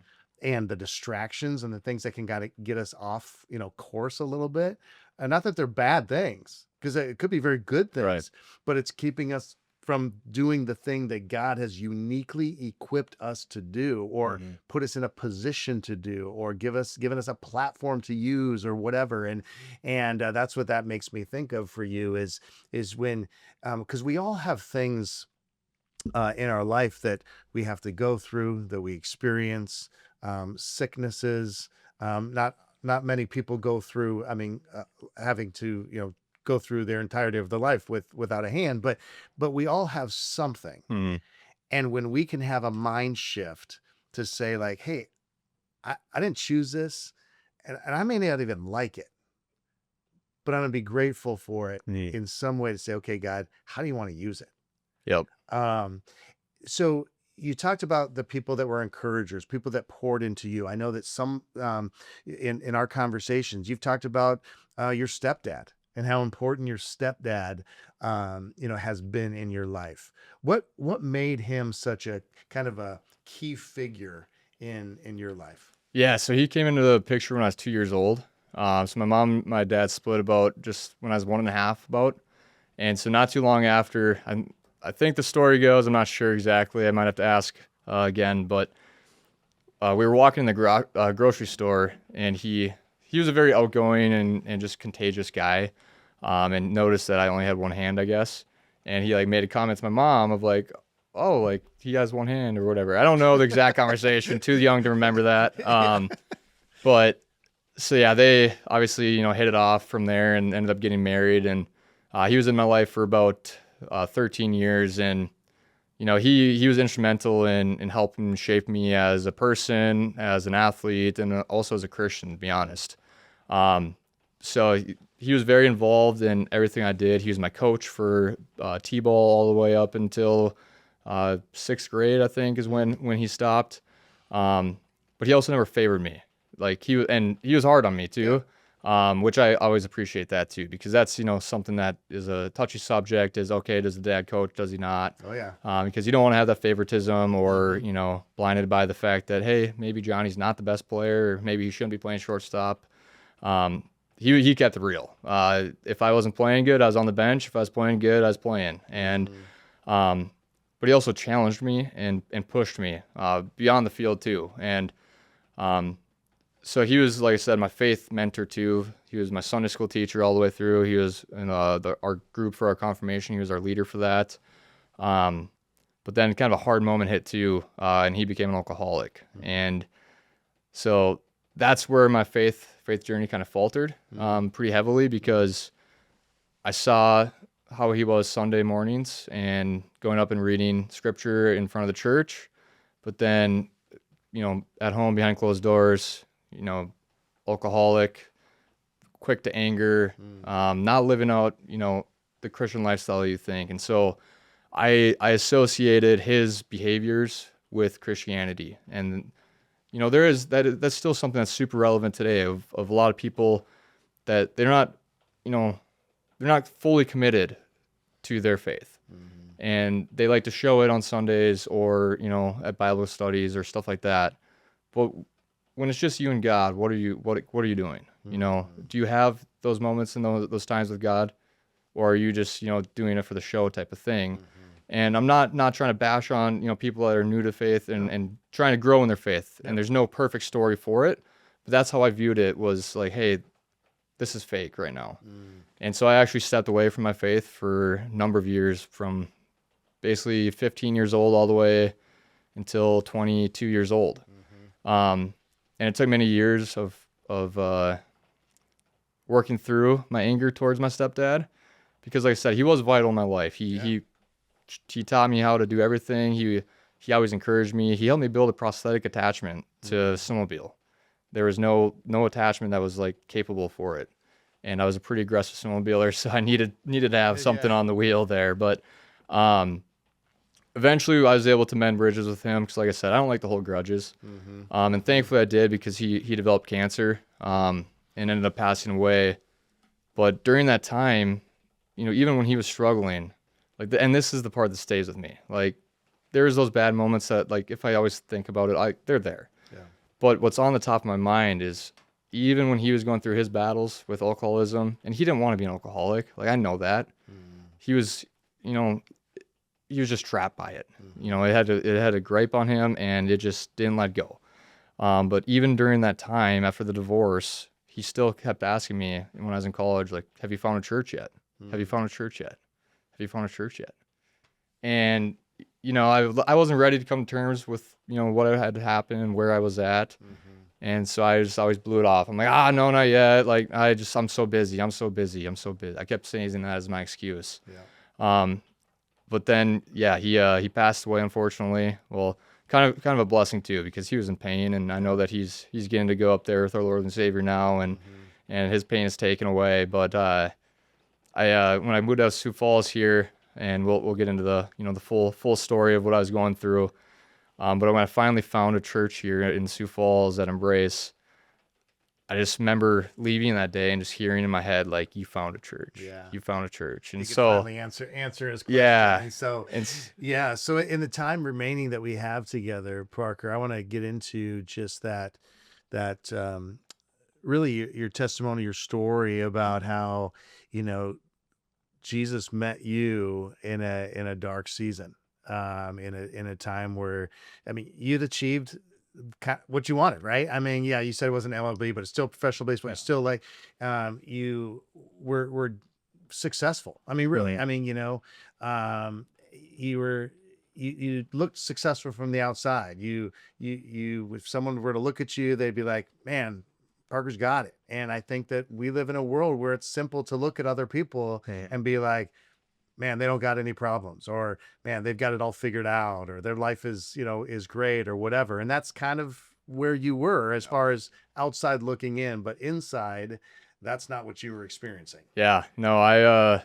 and the distractions and the things that can get us off course a little bit. And not that they're bad things, because it could be very good things, but it's keeping us from doing the thing that God has uniquely equipped us to do, or put us in a position to do, or given us a platform to use, or whatever. And that's what that makes me think of for you is when, because we all have things in our life that we have to go through, that we experience, sicknesses. Not many people go through, having to, go through their entirety of their life without a hand, but we all have something. And when we can have a mind shift to say like, hey, I didn't choose this, and I may not even like it, but I'm gonna be grateful for it in some way, to say, okay, God, how do you want to use it? Yep. So you talked about the people that were encouragers, people that poured into you. I know that some in our conversations, you've talked about your stepdad and how important your stepdad, has been in your life. What made him such a kind of a key figure in your life? Yeah, so he came into the picture when I was 2 years old. So my mom and my dad split about just when I was 1.5 about. And so not too long after, I think the story goes, I'm not sure exactly. I might have to ask again, but we were walking in the grocery store, and he was a very outgoing and just contagious guy, and noticed that I only had one hand, I guess. And he like made a comment to my mom of like, oh, like he has one hand or whatever. I don't know the exact conversation, too young to remember that. But so yeah, they obviously, hit it off from there and ended up getting married. And he was in my life for about 13 years. And, he was instrumental in helping shape me as a person, as an athlete, and also as a Christian, to be honest. So he was very involved in everything I did. He was my coach for T-ball all the way up until 6th grade, I think, is when he stopped. But he also never favored me. Like he was hard on me too, which I always appreciate that too, because that's, something that is a touchy subject. Is okay, does the dad coach, does he not? Oh yeah. Because you don't want to have that favoritism or, blinded by the fact that, hey, maybe Johnny's not the best player, or maybe he shouldn't be playing shortstop. He kept it real. If I wasn't playing good, I was on the bench. If I was playing good, I was playing. And but he also challenged me and pushed me beyond the field too. And so he was, like I said, my faith mentor too. He was my Sunday school teacher all the way through. He was in our group for our confirmation. He was our leader for that. But then kind of a hard moment hit too, and he became an alcoholic. And so that's where my faith journey kind of faltered pretty heavily, because I saw how he was Sunday mornings and going up and reading scripture in front of the church, but then, at home behind closed doors, alcoholic, quick to anger, not living out, the Christian lifestyle you think. And so I associated his behaviors with Christianity. And that's still something that's super relevant today of a lot of people that they're not fully committed to their faith. And they like to show it on Sundays or, at Bible studies or stuff like that. But when it's just you and God, what are you doing? Do you have those moments and those times with God, or are you just, doing it for the show type of thing? And I'm not trying to bash on, people that are new to faith and trying to grow in their faith. And there's no perfect story for it, but that's how I viewed it, was like, hey, this is fake right now. And so I actually stepped away from my faith for a number of years, from basically 15 years old all the way until 22 years old. And it took many years of working through my anger towards my stepdad, because like I said, he was vital in my life. He taught me how to do everything. He always encouraged me. He helped me build a prosthetic attachment to a snowmobile. There was no attachment that was like capable for it. And I was a pretty aggressive snowmobiler, so I needed to have something on the wheel there. But eventually I was able to mend bridges with him, because like I said, I don't like to hold grudges. And thankfully I did, because he developed cancer and ended up passing away. But during that time, even when he was struggling, and this is the part that stays with me, like there's those bad moments that, like, if I always think about it, they're there. But what's on the top of my mind is, even when he was going through his battles with alcoholism, and he didn't want to be an alcoholic, like I know that, he was, he was just trapped by it. It had a gripe on him, and it just didn't let go. But even during that time after the divorce, he still kept asking me when I was in college, like, have you found a church yet? Have you found a church yet? Have you found a church yet? And, I wasn't ready to come to terms with, what had happened and where I was at. And so I just always blew it off. I'm like, no, not yet. Like, I'm so busy. I'm so busy. I kept saying that as my excuse. But then, he passed away, unfortunately. Well, kind of a blessing too, because he was in pain, and I know that he's getting to go up there with our Lord and Savior now, and his pain is taken away. But when I moved out of Sioux Falls here, and we'll get into the the full story of what I was going through. But when I finally found a church here in Sioux Falls at Embrace, I just remember leaving that day and just hearing in my head, like, you found a church. Yeah. You found a church. And You could so finally answer his question. yeah. And so And yeah. So in the time remaining that we have together, Parker, I want to get into just that really your testimony, your story about how, Jesus met you in a dark season, in a time where, you'd achieved what you wanted, right? Yeah, you said it wasn't MLB, but it's still professional baseball. It's still like, you were successful. Really. You looked successful from the outside. You, if someone were to look at you, they'd be like, man, Parker's got it. And I think that we live in a world where it's simple to look at other people and be like, man, they don't got any problems, or man, they've got it all figured out, or their life is, is great, or whatever. And that's kind of where you were as far as outside looking in, but inside, that's not what you were experiencing. Yeah, no,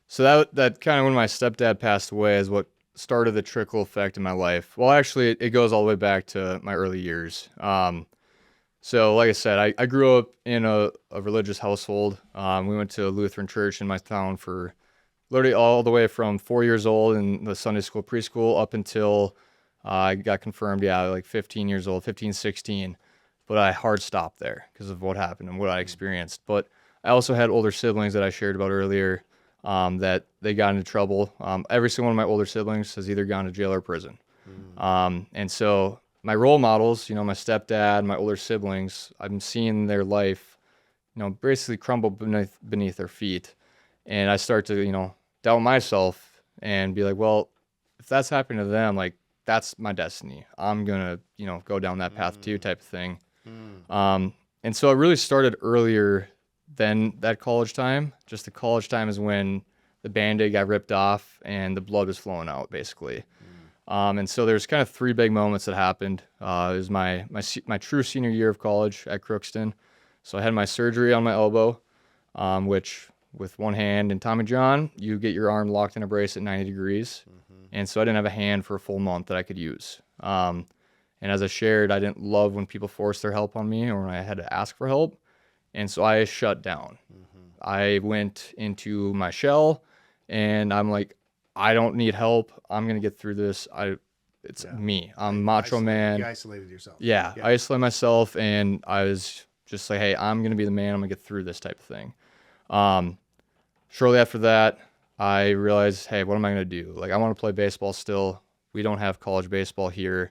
so that kind of, when my stepdad passed away, is what started the trickle effect in my life. Well, actually, it goes all the way back to my early years. So like I said, I grew up in a religious household. We went to a Lutheran church in my town for literally all the way from 4 years old in the Sunday school, preschool, up until I got confirmed, like 15 years old, 15, 16. But I hard stopped there because of what happened and what I experienced. But I also had older siblings that I shared about earlier, that they got into trouble. Every single one of my older siblings has either gone to jail or prison. And so my role models, my stepdad, my older siblings, I'm seeing their life, basically crumble beneath their feet. And I start to, doubt myself and be like, well, if that's happening to them, like, that's my destiny. I'm going to, go down that path too, type of thing. And so it really started earlier than that college time. Just the college time is when the Band-Aid got ripped off and the blood was flowing out, basically. And so there's kind of three big moments that happened. It was my true senior year of college at Crookston. So I had my surgery on my elbow, which with one hand in Tommy John, you get your arm locked in a brace at 90 degrees. And so I didn't have a hand for a full month that I could use. And as I shared, I didn't love when people forced their help on me or when I had to ask for help. And so I shut down. I went into my shell and I'm like, I don't need help. I'm going to get through this. It's me. I'm macho man. You isolated yourself. Yeah, I isolated myself and I was just like, hey, I'm going to be the man. I'm going to get through this type of thing. Shortly after that, I realized, hey, what am I going to do? Like, I want to play baseball still. We don't have college baseball here,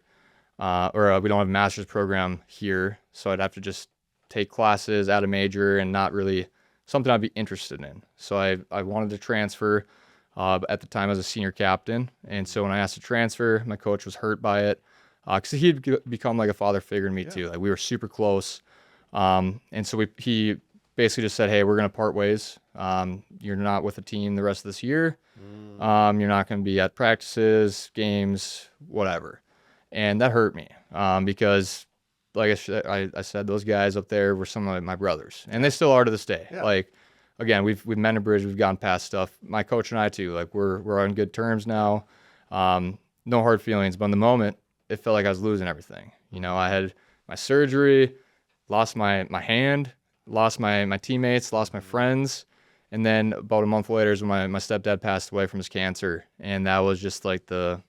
or we don't have a master's program here. So I'd have to just take classes, add a major, and not really something I'd be interested in. So I wanted to transfer. At the time, I was a senior captain. And so when I asked to transfer, my coach was hurt by it, because he'd become like a father figure to me too. Like, we were super close. And so he basically just said, hey, we're going to part ways. You're not with the team the rest of this year. You're not going to be at practices, games, whatever. And that hurt me, because like I said, those guys up there were some of my brothers, and they still are to this day. Yeah. Like, again, we've mended a bridge, we've gotten past stuff. My coach and I too, like, we're on good terms now. No hard feelings, but in the moment, it felt like I was losing everything. I had my surgery, lost my hand, lost my teammates, lost my friends. And then about a month later is when my stepdad passed away from his cancer. And that was just like the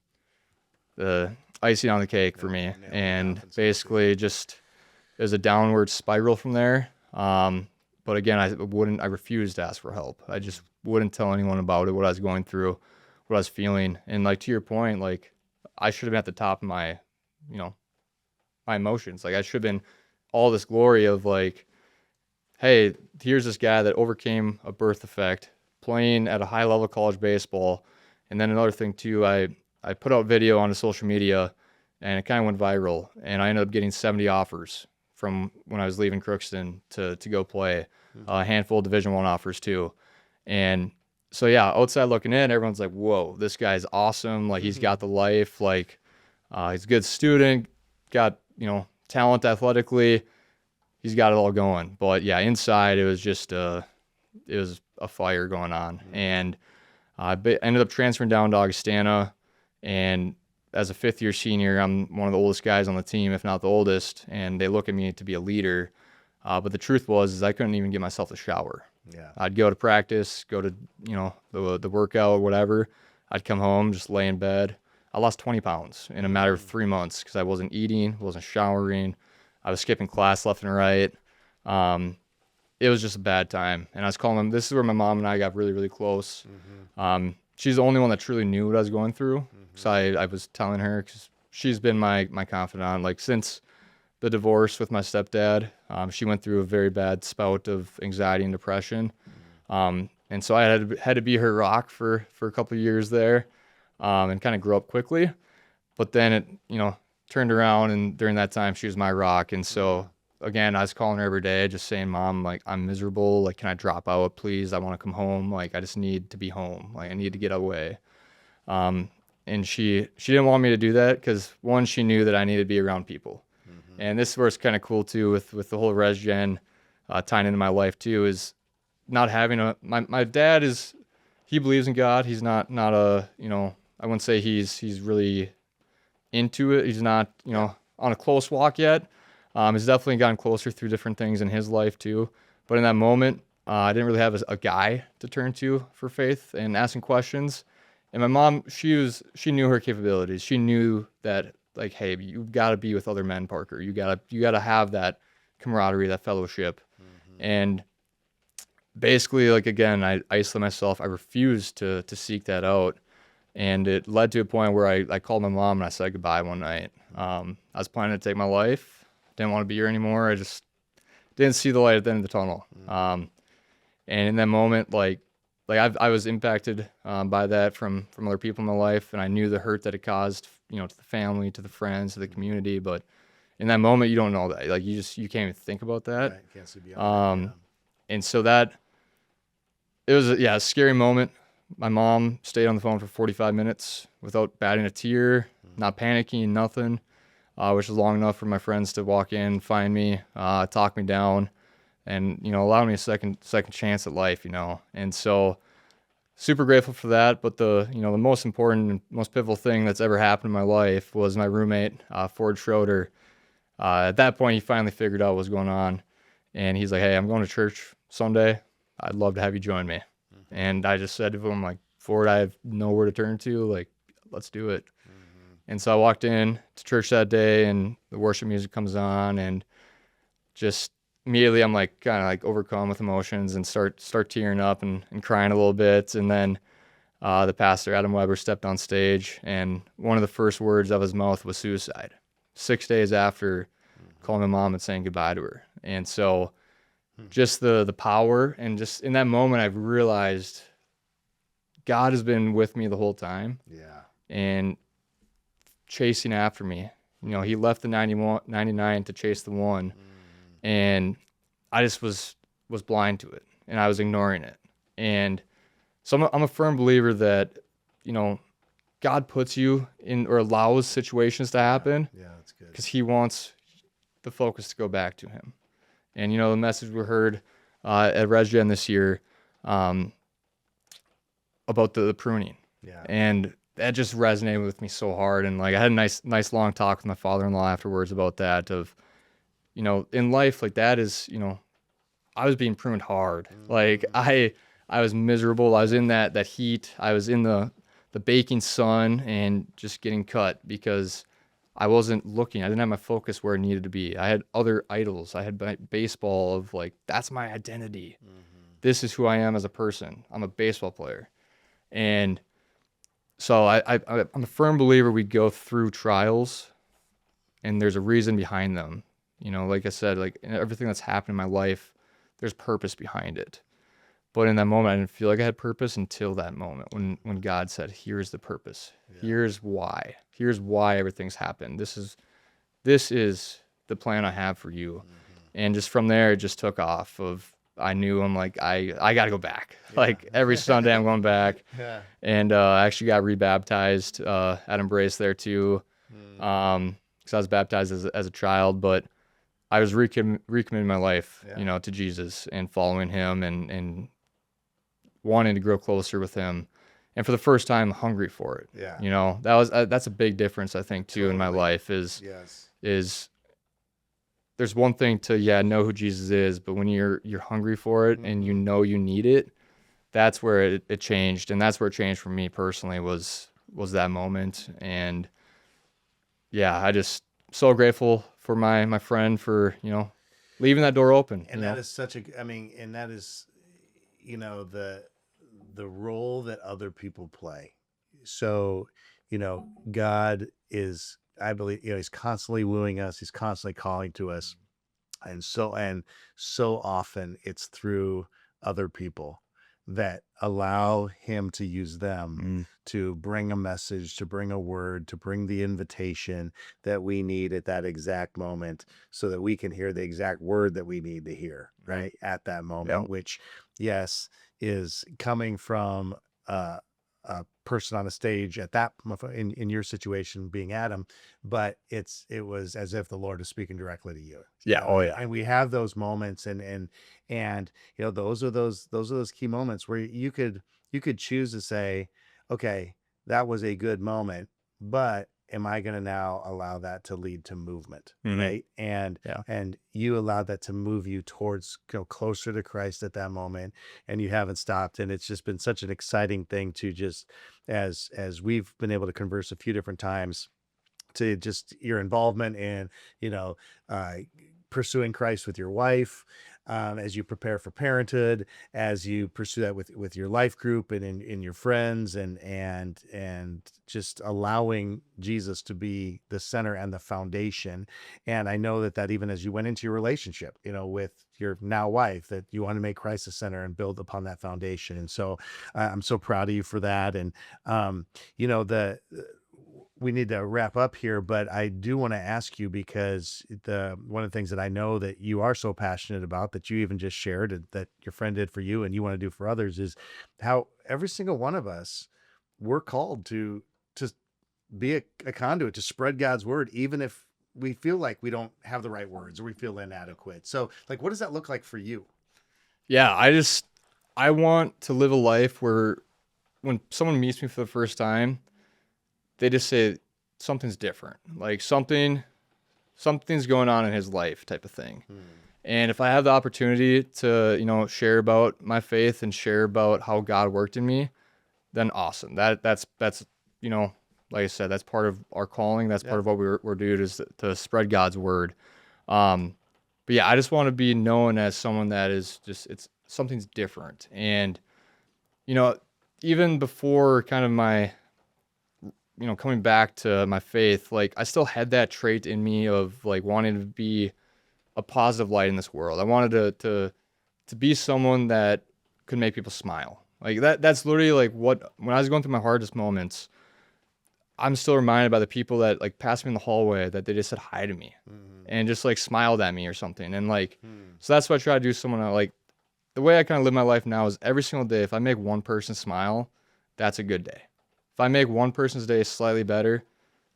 icing on the cake for me. And basically just, it was a downward spiral from there. But again, I refused to ask for help. I just wouldn't tell anyone about it, what I was going through, what I was feeling. And like, to your point, like, I should have been at the top of my emotions. Like, I should have been all this glory of like, hey, here's this guy that overcame a birth defect, playing at a high level of college baseball. And then another thing too, I put out video onto social media and it kind of went viral. And I ended up getting 70 offers from when I was leaving Crookston to go play, a handful of Division I offers too. And so, yeah, outside looking in, everyone's like, whoa, this guy's awesome. Like, he's got the life, like, he's a good student, got, talent athletically. He's got it all going. But yeah, inside it was just, it was a fire going on. And I ended up transferring down to Augustana, and as a fifth year senior, I'm one of the oldest guys on the team, if not the oldest, and they look at me to be a leader. But the truth is I couldn't even get myself a shower. Yeah. I'd go to practice, go to, the workout or whatever. I'd come home, just lay in bed. I lost 20 pounds in a matter of 3 months because I wasn't eating, wasn't showering. I was skipping class left and right. It was just a bad time. And I was calling them. This is where my mom and I got really, really close. She's the only one that truly knew what I was going through. So I was telling her, because she's been my confidant. Like, since the divorce with my stepdad, she went through a very bad spout of anxiety and depression. And so I had to be her rock for a couple of years there, and kind of grow up quickly. But then it, turned around, and during that time, she was my rock. And so, again, I was calling her every day, just saying, Mom, like, I'm miserable. Like, can I drop out, please? I want to come home. Like, I just need to be home. Like, I need to get away. And she didn't want me to do that because, one, she knew that I needed to be around people. And this is where it's kind of cool, too, with the whole RESGEN tying into my life, too, is not having my dad he believes in God. He's not a, I wouldn't say he's really into it. He's not, on a close walk yet. He's definitely gotten closer through different things in his life too. But in that moment, I didn't really have a guy to turn to for faith and asking questions. And my mom, she knew her capabilities. She knew that, like, hey, you've got to be with other men, Parker. You gotta have that camaraderie, that fellowship. And basically, like, again, I isolated myself. I refused to seek that out. And it led to a point where I called my mom and I said goodbye one night. I was planning to take my life. Didn't want to be here anymore. I just didn't see the light at the end of the tunnel. And in that moment, like I was impacted by that from other people in my life, and I knew the hurt that it caused, to the family, to the friends, to the community. But in that moment, you don't know that. Like, you can't even think about that. Right. Can't see beyond that. And so it was a scary moment. My mom stayed on the phone for 45 minutes without batting a tear, not panicking, nothing, which was long enough for my friends to walk in, find me, talk me down, and, allow me a second chance at life, And so, super grateful for that. But the most important and most pivotal thing that's ever happened in my life was my roommate, Ford Schroeder. At that point, he finally figured out what was going on. And he's like, hey, I'm going to church Sunday. I'd love to have you join me. And I just said to him, like, Ford, I have nowhere to turn to. Like, let's do it. And so I walked in to church that day, and the worship music comes on, and just immediately I'm like kind of like overcome with emotions and start tearing up and crying a little bit. And then the pastor, Adam Weber, stepped on stage, and one of the first words out of his mouth was suicide. 6 days after calling my mom and saying goodbye to her. And so just the power, and just in that moment, I've realized God has been with me the whole time. Yeah. And chasing after me. He left the 99 to chase the one. And I just was blind to it, and I was ignoring it. And so I'm a firm believer that, God puts you in, or allows situations to happen. Yeah, that's good. Because he wants the focus to go back to him. And, the message we heard at RESGEN this year about the pruning. Yeah. And that just resonated with me so hard. And, like, I had a nice long talk with my father-in-law afterwards about that, of, in life, like, that is, I was being pruned hard. Like, I was miserable. I was in that heat. I was in the baking sun and just getting cut because I wasn't looking. I didn't have my focus where it needed to be. I had other idols. I had baseball of, like, that's my identity. This is who I am as a person. I'm a baseball player. And so I'm a firm believer we go through trials, and there's a reason behind them. Like I said, like, everything that's happened in my life, there's purpose behind it. But in that moment, I didn't feel like I had purpose until that moment when God said, here's the purpose. Yeah. Here's why. Here's why everything's happened. This is the plan I have for you. And just from there, it just took off. I knew, I'm like, I got to go back. Yeah. Like, every Sunday I'm going back. Yeah. And I actually got rebaptized at Embrace there too, because I was baptized as a child. But I was recommitting my life, to Jesus and following him and wanting to grow closer with him. and for the first time, hungry for it. Yeah. That's a big difference, I think, too, in my life is there's one thing to, know who Jesus is, but when you're hungry for it and you need it, that's where it changed. And that's where it changed for me personally was that moment. And I just so grateful for my friend for, leaving that door open. And that is such a, and that is, the role that other people play. So, God is, I believe, he's constantly wooing us. He's constantly calling to us. And so often it's through other people that allow him to use them to bring a message, to bring a word, to bring the invitation that we need at that exact moment so that we can hear the exact word that we need to hear right at that moment, which, yes, is coming from a person on a stage at that in your situation being Adam, but it was as if the Lord is speaking directly to you. And we have those moments and those are those key moments where you could choose to say, okay, that was a good moment, but am I going to now allow that to lead to movement? Right. And you allowed that to move you towards closer to Christ at that moment, and you haven't stopped. And it's just been such an exciting thing to just, as we've been able to converse a few different times, to just your involvement in, pursuing Christ with your wife, as you prepare for parenthood, as you pursue that with your life group and in your friends, and just allowing Jesus to be the center and the foundation. And I know that even as you went into your relationship, with your now wife, that you want to make Christ the center and build upon that foundation. And so I'm so proud of you for that. And, we need to wrap up here, but I do want to ask you, because one of the things that I know that you are so passionate about, that you even just shared, that your friend did for you and you want to do for others, is how every single one of us, we're called to be a conduit, to spread God's word, even if we feel like we don't have the right words or we feel inadequate. So, what does that look like for you? Yeah, I want to live a life where when someone meets me for the first time, they just say something's different, like something's going on in his life type of thing. And if I have the opportunity to, share about my faith and share about how God worked in me, then awesome. That's like I said, that's part of our calling. That's part of what we're doing, is to spread God's word. But I just want to be known as someone that is it's something's different. And, even before kind of my, coming back to my faith, I still had that trait in me of wanting to be a positive light in this world. I wanted to be someone that could make people smile. That's literally when I was going through my hardest moments, I'm still reminded by the people that passed me in the hallway, that they just said hi to me and just smiled at me or something. And so that's what I try to do. Someone the way I kind of live my life now is every single day, if I make one person smile, that's a good day. If I make one person's day slightly better,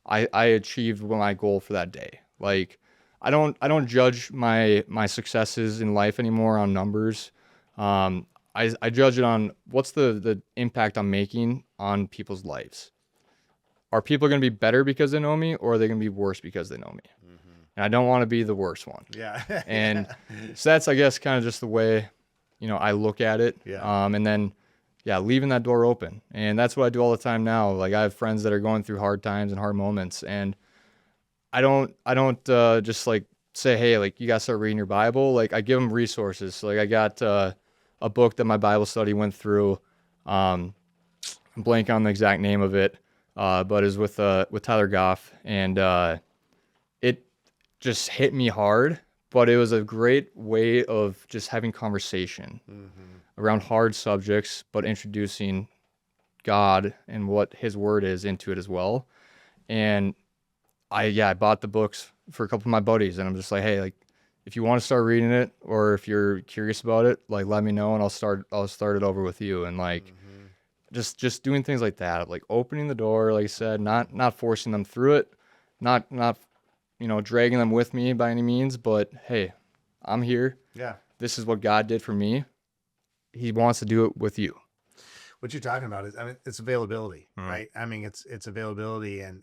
I achieved my goal for that day. I don't judge my successes in life anymore on numbers. I judge it on what's the impact I'm making on people's lives. Are people going to be better because they know me, or are they going to be worse because they know me? And I don't want to be the worst one. And so that's, I guess, kind of just the way, I look at it. And then, leaving that door open. And that's what I do all the time now. I have friends that are going through hard times and hard moments, and I don't just say, hey, you got to start reading your Bible. I give them resources. So I got a book that my Bible study went through. I'm blank on the exact name of it, but it's with Tyler Goff, and it just hit me hard. But it was a great way of just having conversation around hard subjects, but introducing God and what his word is into it as well. And I bought the books for a couple of my buddies, and I'm just hey, if you want to start reading it, or if you're curious about it, let me know, and I'll start it over with you. And just doing things like that, opening the door, like I said, not forcing them through it, not dragging them with me by any means, but hey, I'm here. This is what God did for me. He wants to do it with you. what you're talking about is, I mean, it's availability, right? I mean, it's availability, and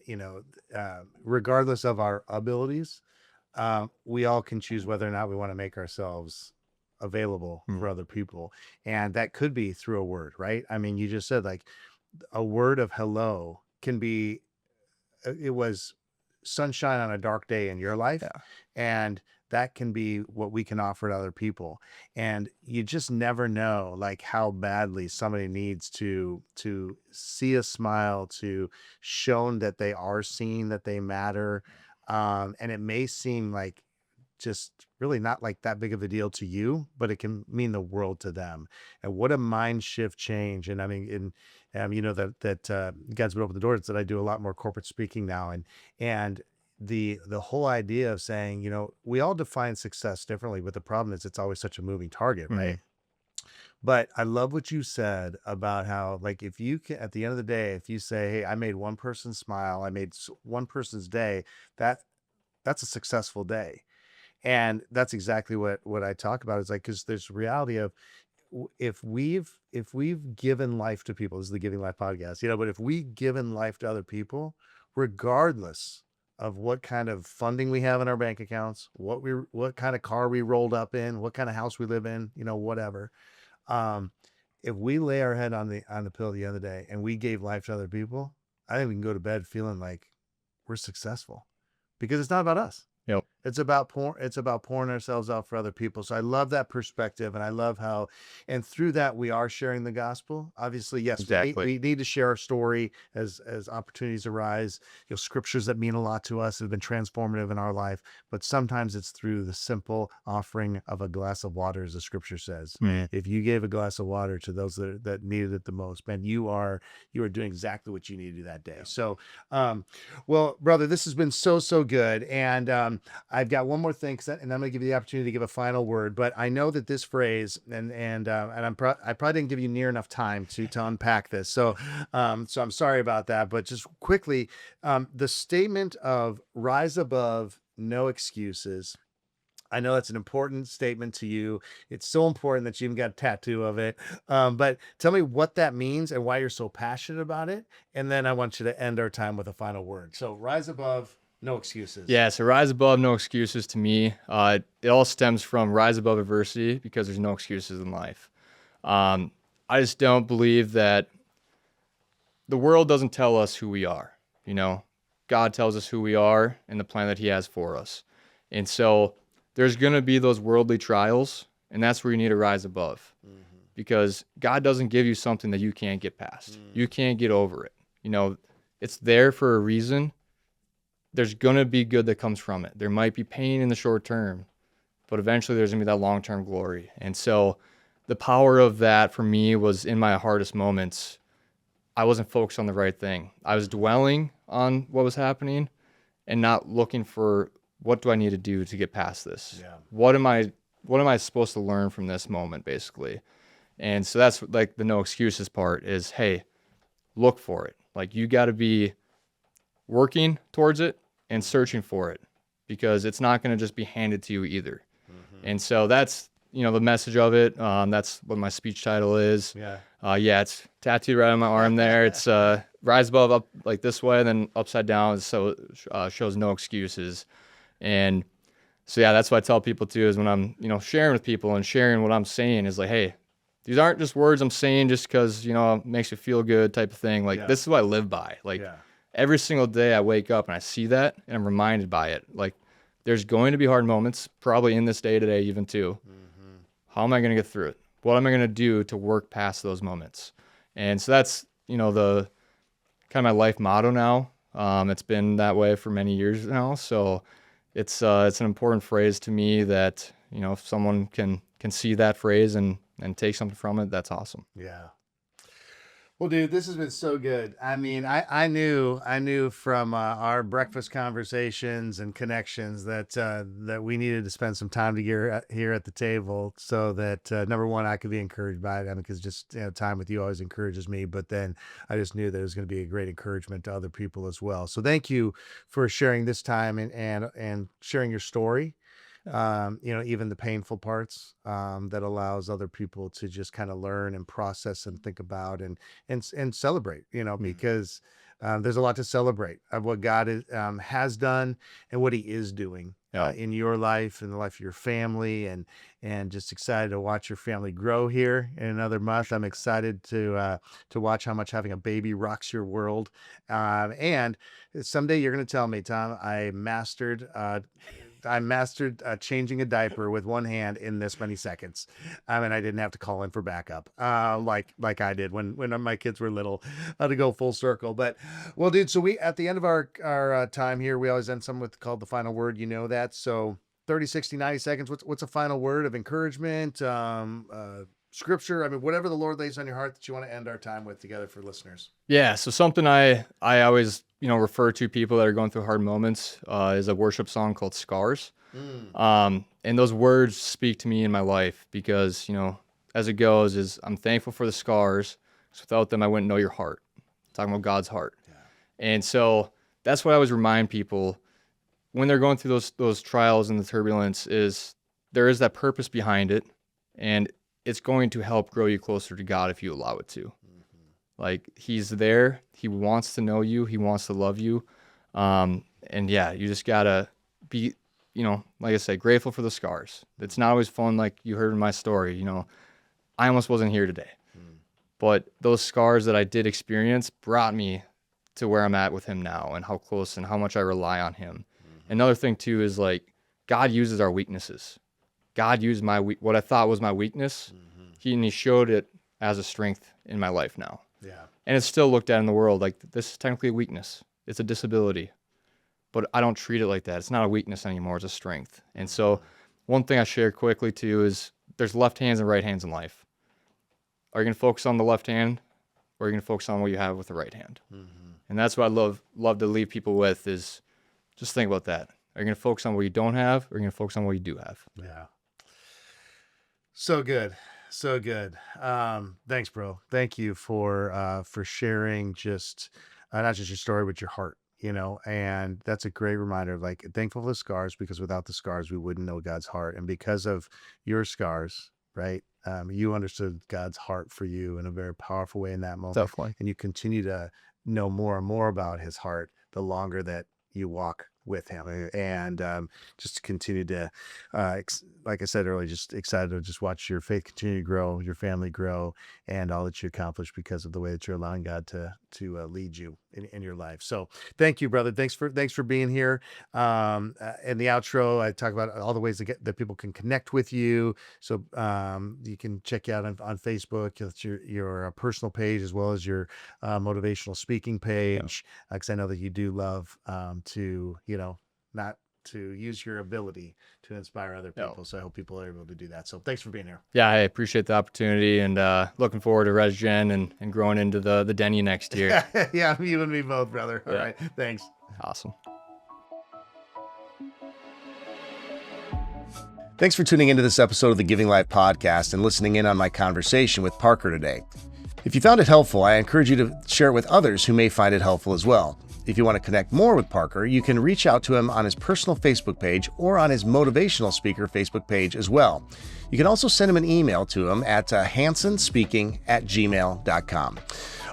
regardless of our abilities, we all can choose whether or not we want to make ourselves available for other people, and that could be through a word, right? I mean, you just said like a word of hello can be. It was sunshine on a dark day in your life, and that can be what we can offer to other people. And you just never know like how badly somebody needs to see a smile, to shown that they are seen, that they matter. And it may seem like just really not like that big of a deal to you, but it can mean the world to them. And what a mind shift change. And I mean, God's been open the doors that I do a lot more corporate speaking now. And the whole idea of saying, we all define success differently, but the problem is it's always such a moving target, right? But I love what you said about how, like, if you can, at the end of the day, if you say, hey, I made one person smile, I made one person's day, that's a successful day. And that's exactly what I talk about. Is like, because there's reality of, if we've given life to people, this is the Giving Life podcast, but if we've given life to other people, regardless of what kind of funding we have in our bank accounts, what kind of car we rolled up in, what kind of house we live in, whatever. If we lay our head on the pillow at the end of the day and we gave life to other people, I think we can go to bed feeling like we're successful, because it's not about us. Yep. It's about pouring ourselves out for other people. So I love that perspective, and I love how, and through that we are sharing the gospel. Obviously, yes, Exactly. we need to share our story as opportunities arise. Scriptures that mean a lot to us have been transformative in our life, but sometimes it's through the simple offering of a glass of water, as the scripture says. If you gave a glass of water to those that needed it the most, man, you are doing exactly what you need to do that day. Yeah. So, well, brother, this has been so good, and I've got one more thing, and I'm going to give you the opportunity to give a final word. But I know that this phrase, and I probably didn't give you near enough time to unpack this. So I'm sorry about that. But just quickly, the statement of rise above, no excuses. I know that's an important statement to you. It's so important that you even got a tattoo of it. But tell me what that means and why you're so passionate about it. And then I want you to end our time with a final word. So rise above, no excuses. Yeah, so rise above, no excuses to me. It all stems from rise above adversity, because there's no excuses in life. I just don't believe that the world doesn't tell us who we are. God tells us who we are and the plan that he has for us. And so there's going to be those worldly trials, and that's where you need to rise above, because God doesn't give you something that you can't get past. You can't get over it. It's there for a reason. There's going to be good that comes from it. There might be pain in the short term, but eventually there's going to be that long-term glory. And so the power of that for me was in my hardest moments. I wasn't focused on the right thing. I was dwelling on what was happening and not looking for, what do I need to do to get past this? Yeah. What am I supposed to learn from this moment, basically? And so that's like the no excuses part is, hey, look for it. Like, you got to be working towards it and searching for it, because it's not going to just be handed to you either. And so that's, the message of it. That's what my speech title is. It's tattooed right on my arm there. It's rise above, up like this way, and then upside down. So shows no excuses. And so, that's what I tell people too, is when I'm, sharing with people and sharing what I'm saying, is like, hey, these aren't just words I'm saying just because, it makes you feel good type of thing. Like, this is what I live by. Like, every single day I wake up and I see that and I'm reminded by it. Like, there's going to be hard moments, probably in this day today even too. How am I going to get through it? What am I going to do to work past those moments? And so that's, the kind of my life motto now. It's been that way for many years now. So it's an important phrase to me that, if someone can see that phrase and take something from it, that's awesome. Yeah. Well, dude, this has been so good. I mean, I knew from our breakfast conversations and connections that we needed to spend some time together here at the table, so that number one, I could be encouraged by it. I mean, because just time with you always encourages me. But then I just knew that it was going to be a great encouragement to other people as well. So thank you for sharing this time and sharing your story. even the painful parts, that allows other people to just kind of learn and process and think about and celebrate, because there's a lot to celebrate of what God has done and what he is doing in your life and the life of your family, and just excited to watch your family grow here in another month. I'm excited to watch how much having a baby rocks your world. And someday you're going to tell me, Tom, I mastered changing a diaper with one hand in this many seconds. And I didn't have to call in for backup, like I did when my kids were little, to go full circle. But well, dude, so we, at the end of our time here, we always end something with called the final word. You know that. So 30, 60, 90 seconds. What's a final word of encouragement, scripture? I mean, whatever the Lord lays on your heart that you want to end our time with together for listeners. Yeah. So something I always, refer to people that are going through hard moments, is a worship song called Scars. And those words speak to me in my life because, as it goes is I'm thankful for the scars. So without them, I wouldn't know your heart. I'm talking about God's heart. Yeah. And so that's what I always remind people when they're going through those trials and the turbulence is there is that purpose behind it. And it's going to help grow you closer to God if you allow it to. Like he's there. He wants to know you. He wants to love you. And yeah, you just gotta be, like I said, grateful for the scars. It's not always fun. Like you heard in my story, I almost wasn't here today, but those scars that I did experience brought me to where I'm at with him now and how close and how much I rely on him. Another thing too, is like God uses our weaknesses. God used what I thought was my weakness. He showed it as a strength in my life now. Yeah. And it's still looked at in the world like this is technically a weakness. It's a disability. But I don't treat it like that. It's not a weakness anymore. It's a strength. And so one thing I share quickly too is there's left hands and right hands in life. Are you going to focus on the left hand or are you going to focus on what you have with the right hand? And that's what I love to leave people with is just think about that. Are you going to focus on what you don't have or are you going to focus on what you do have? Yeah. So good. So good. Thanks, bro. Thank you for sharing just not just your story, but your heart, and that's a great reminder of like thankful for the scars because without the scars, we wouldn't know God's heart. And because of your scars, right. You understood God's heart for you in a very powerful way in that moment. Definitely. And you continue to know more and more about his heart the longer that you walk with him, and just continue to like I said earlier, just excited to just watch your faith continue to grow, your family grow, and all that you accomplish because of the way that you're allowing God to lead you in your life. So thank you, brother. Thanks for being here. In the outro, I talk about all the ways that people can connect with you. So you can check you out on Facebook. It's your personal page as well as your motivational speaking page. Because I know that you do love to not to use your ability to inspire other people. So I hope people are able to do that. So thanks for being here. Yeah, I appreciate the opportunity and looking forward to RESGEN and growing into the Denny next year. Yeah, you and me both, brother. All right. Thanks. Awesome. Thanks for tuning into this episode of the Giving Life Podcast and listening in on my conversation with Parker today. If you found it helpful, I encourage you to share it with others who may find it helpful as well. If you want to connect more with Parker, you can reach out to him on his personal Facebook page or on his motivational speaker Facebook page as well. You can also send him an email to him at hansonspeaking@gmail.com.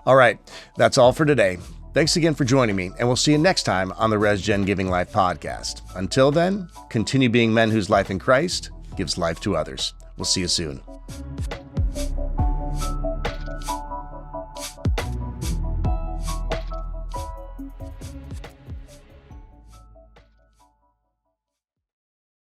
All right, that's all for today. Thanks again for joining me, and we'll see you next time on the RESGEN Giving Life Podcast. Until then, continue being men whose life in Christ gives life to others. We'll see you soon.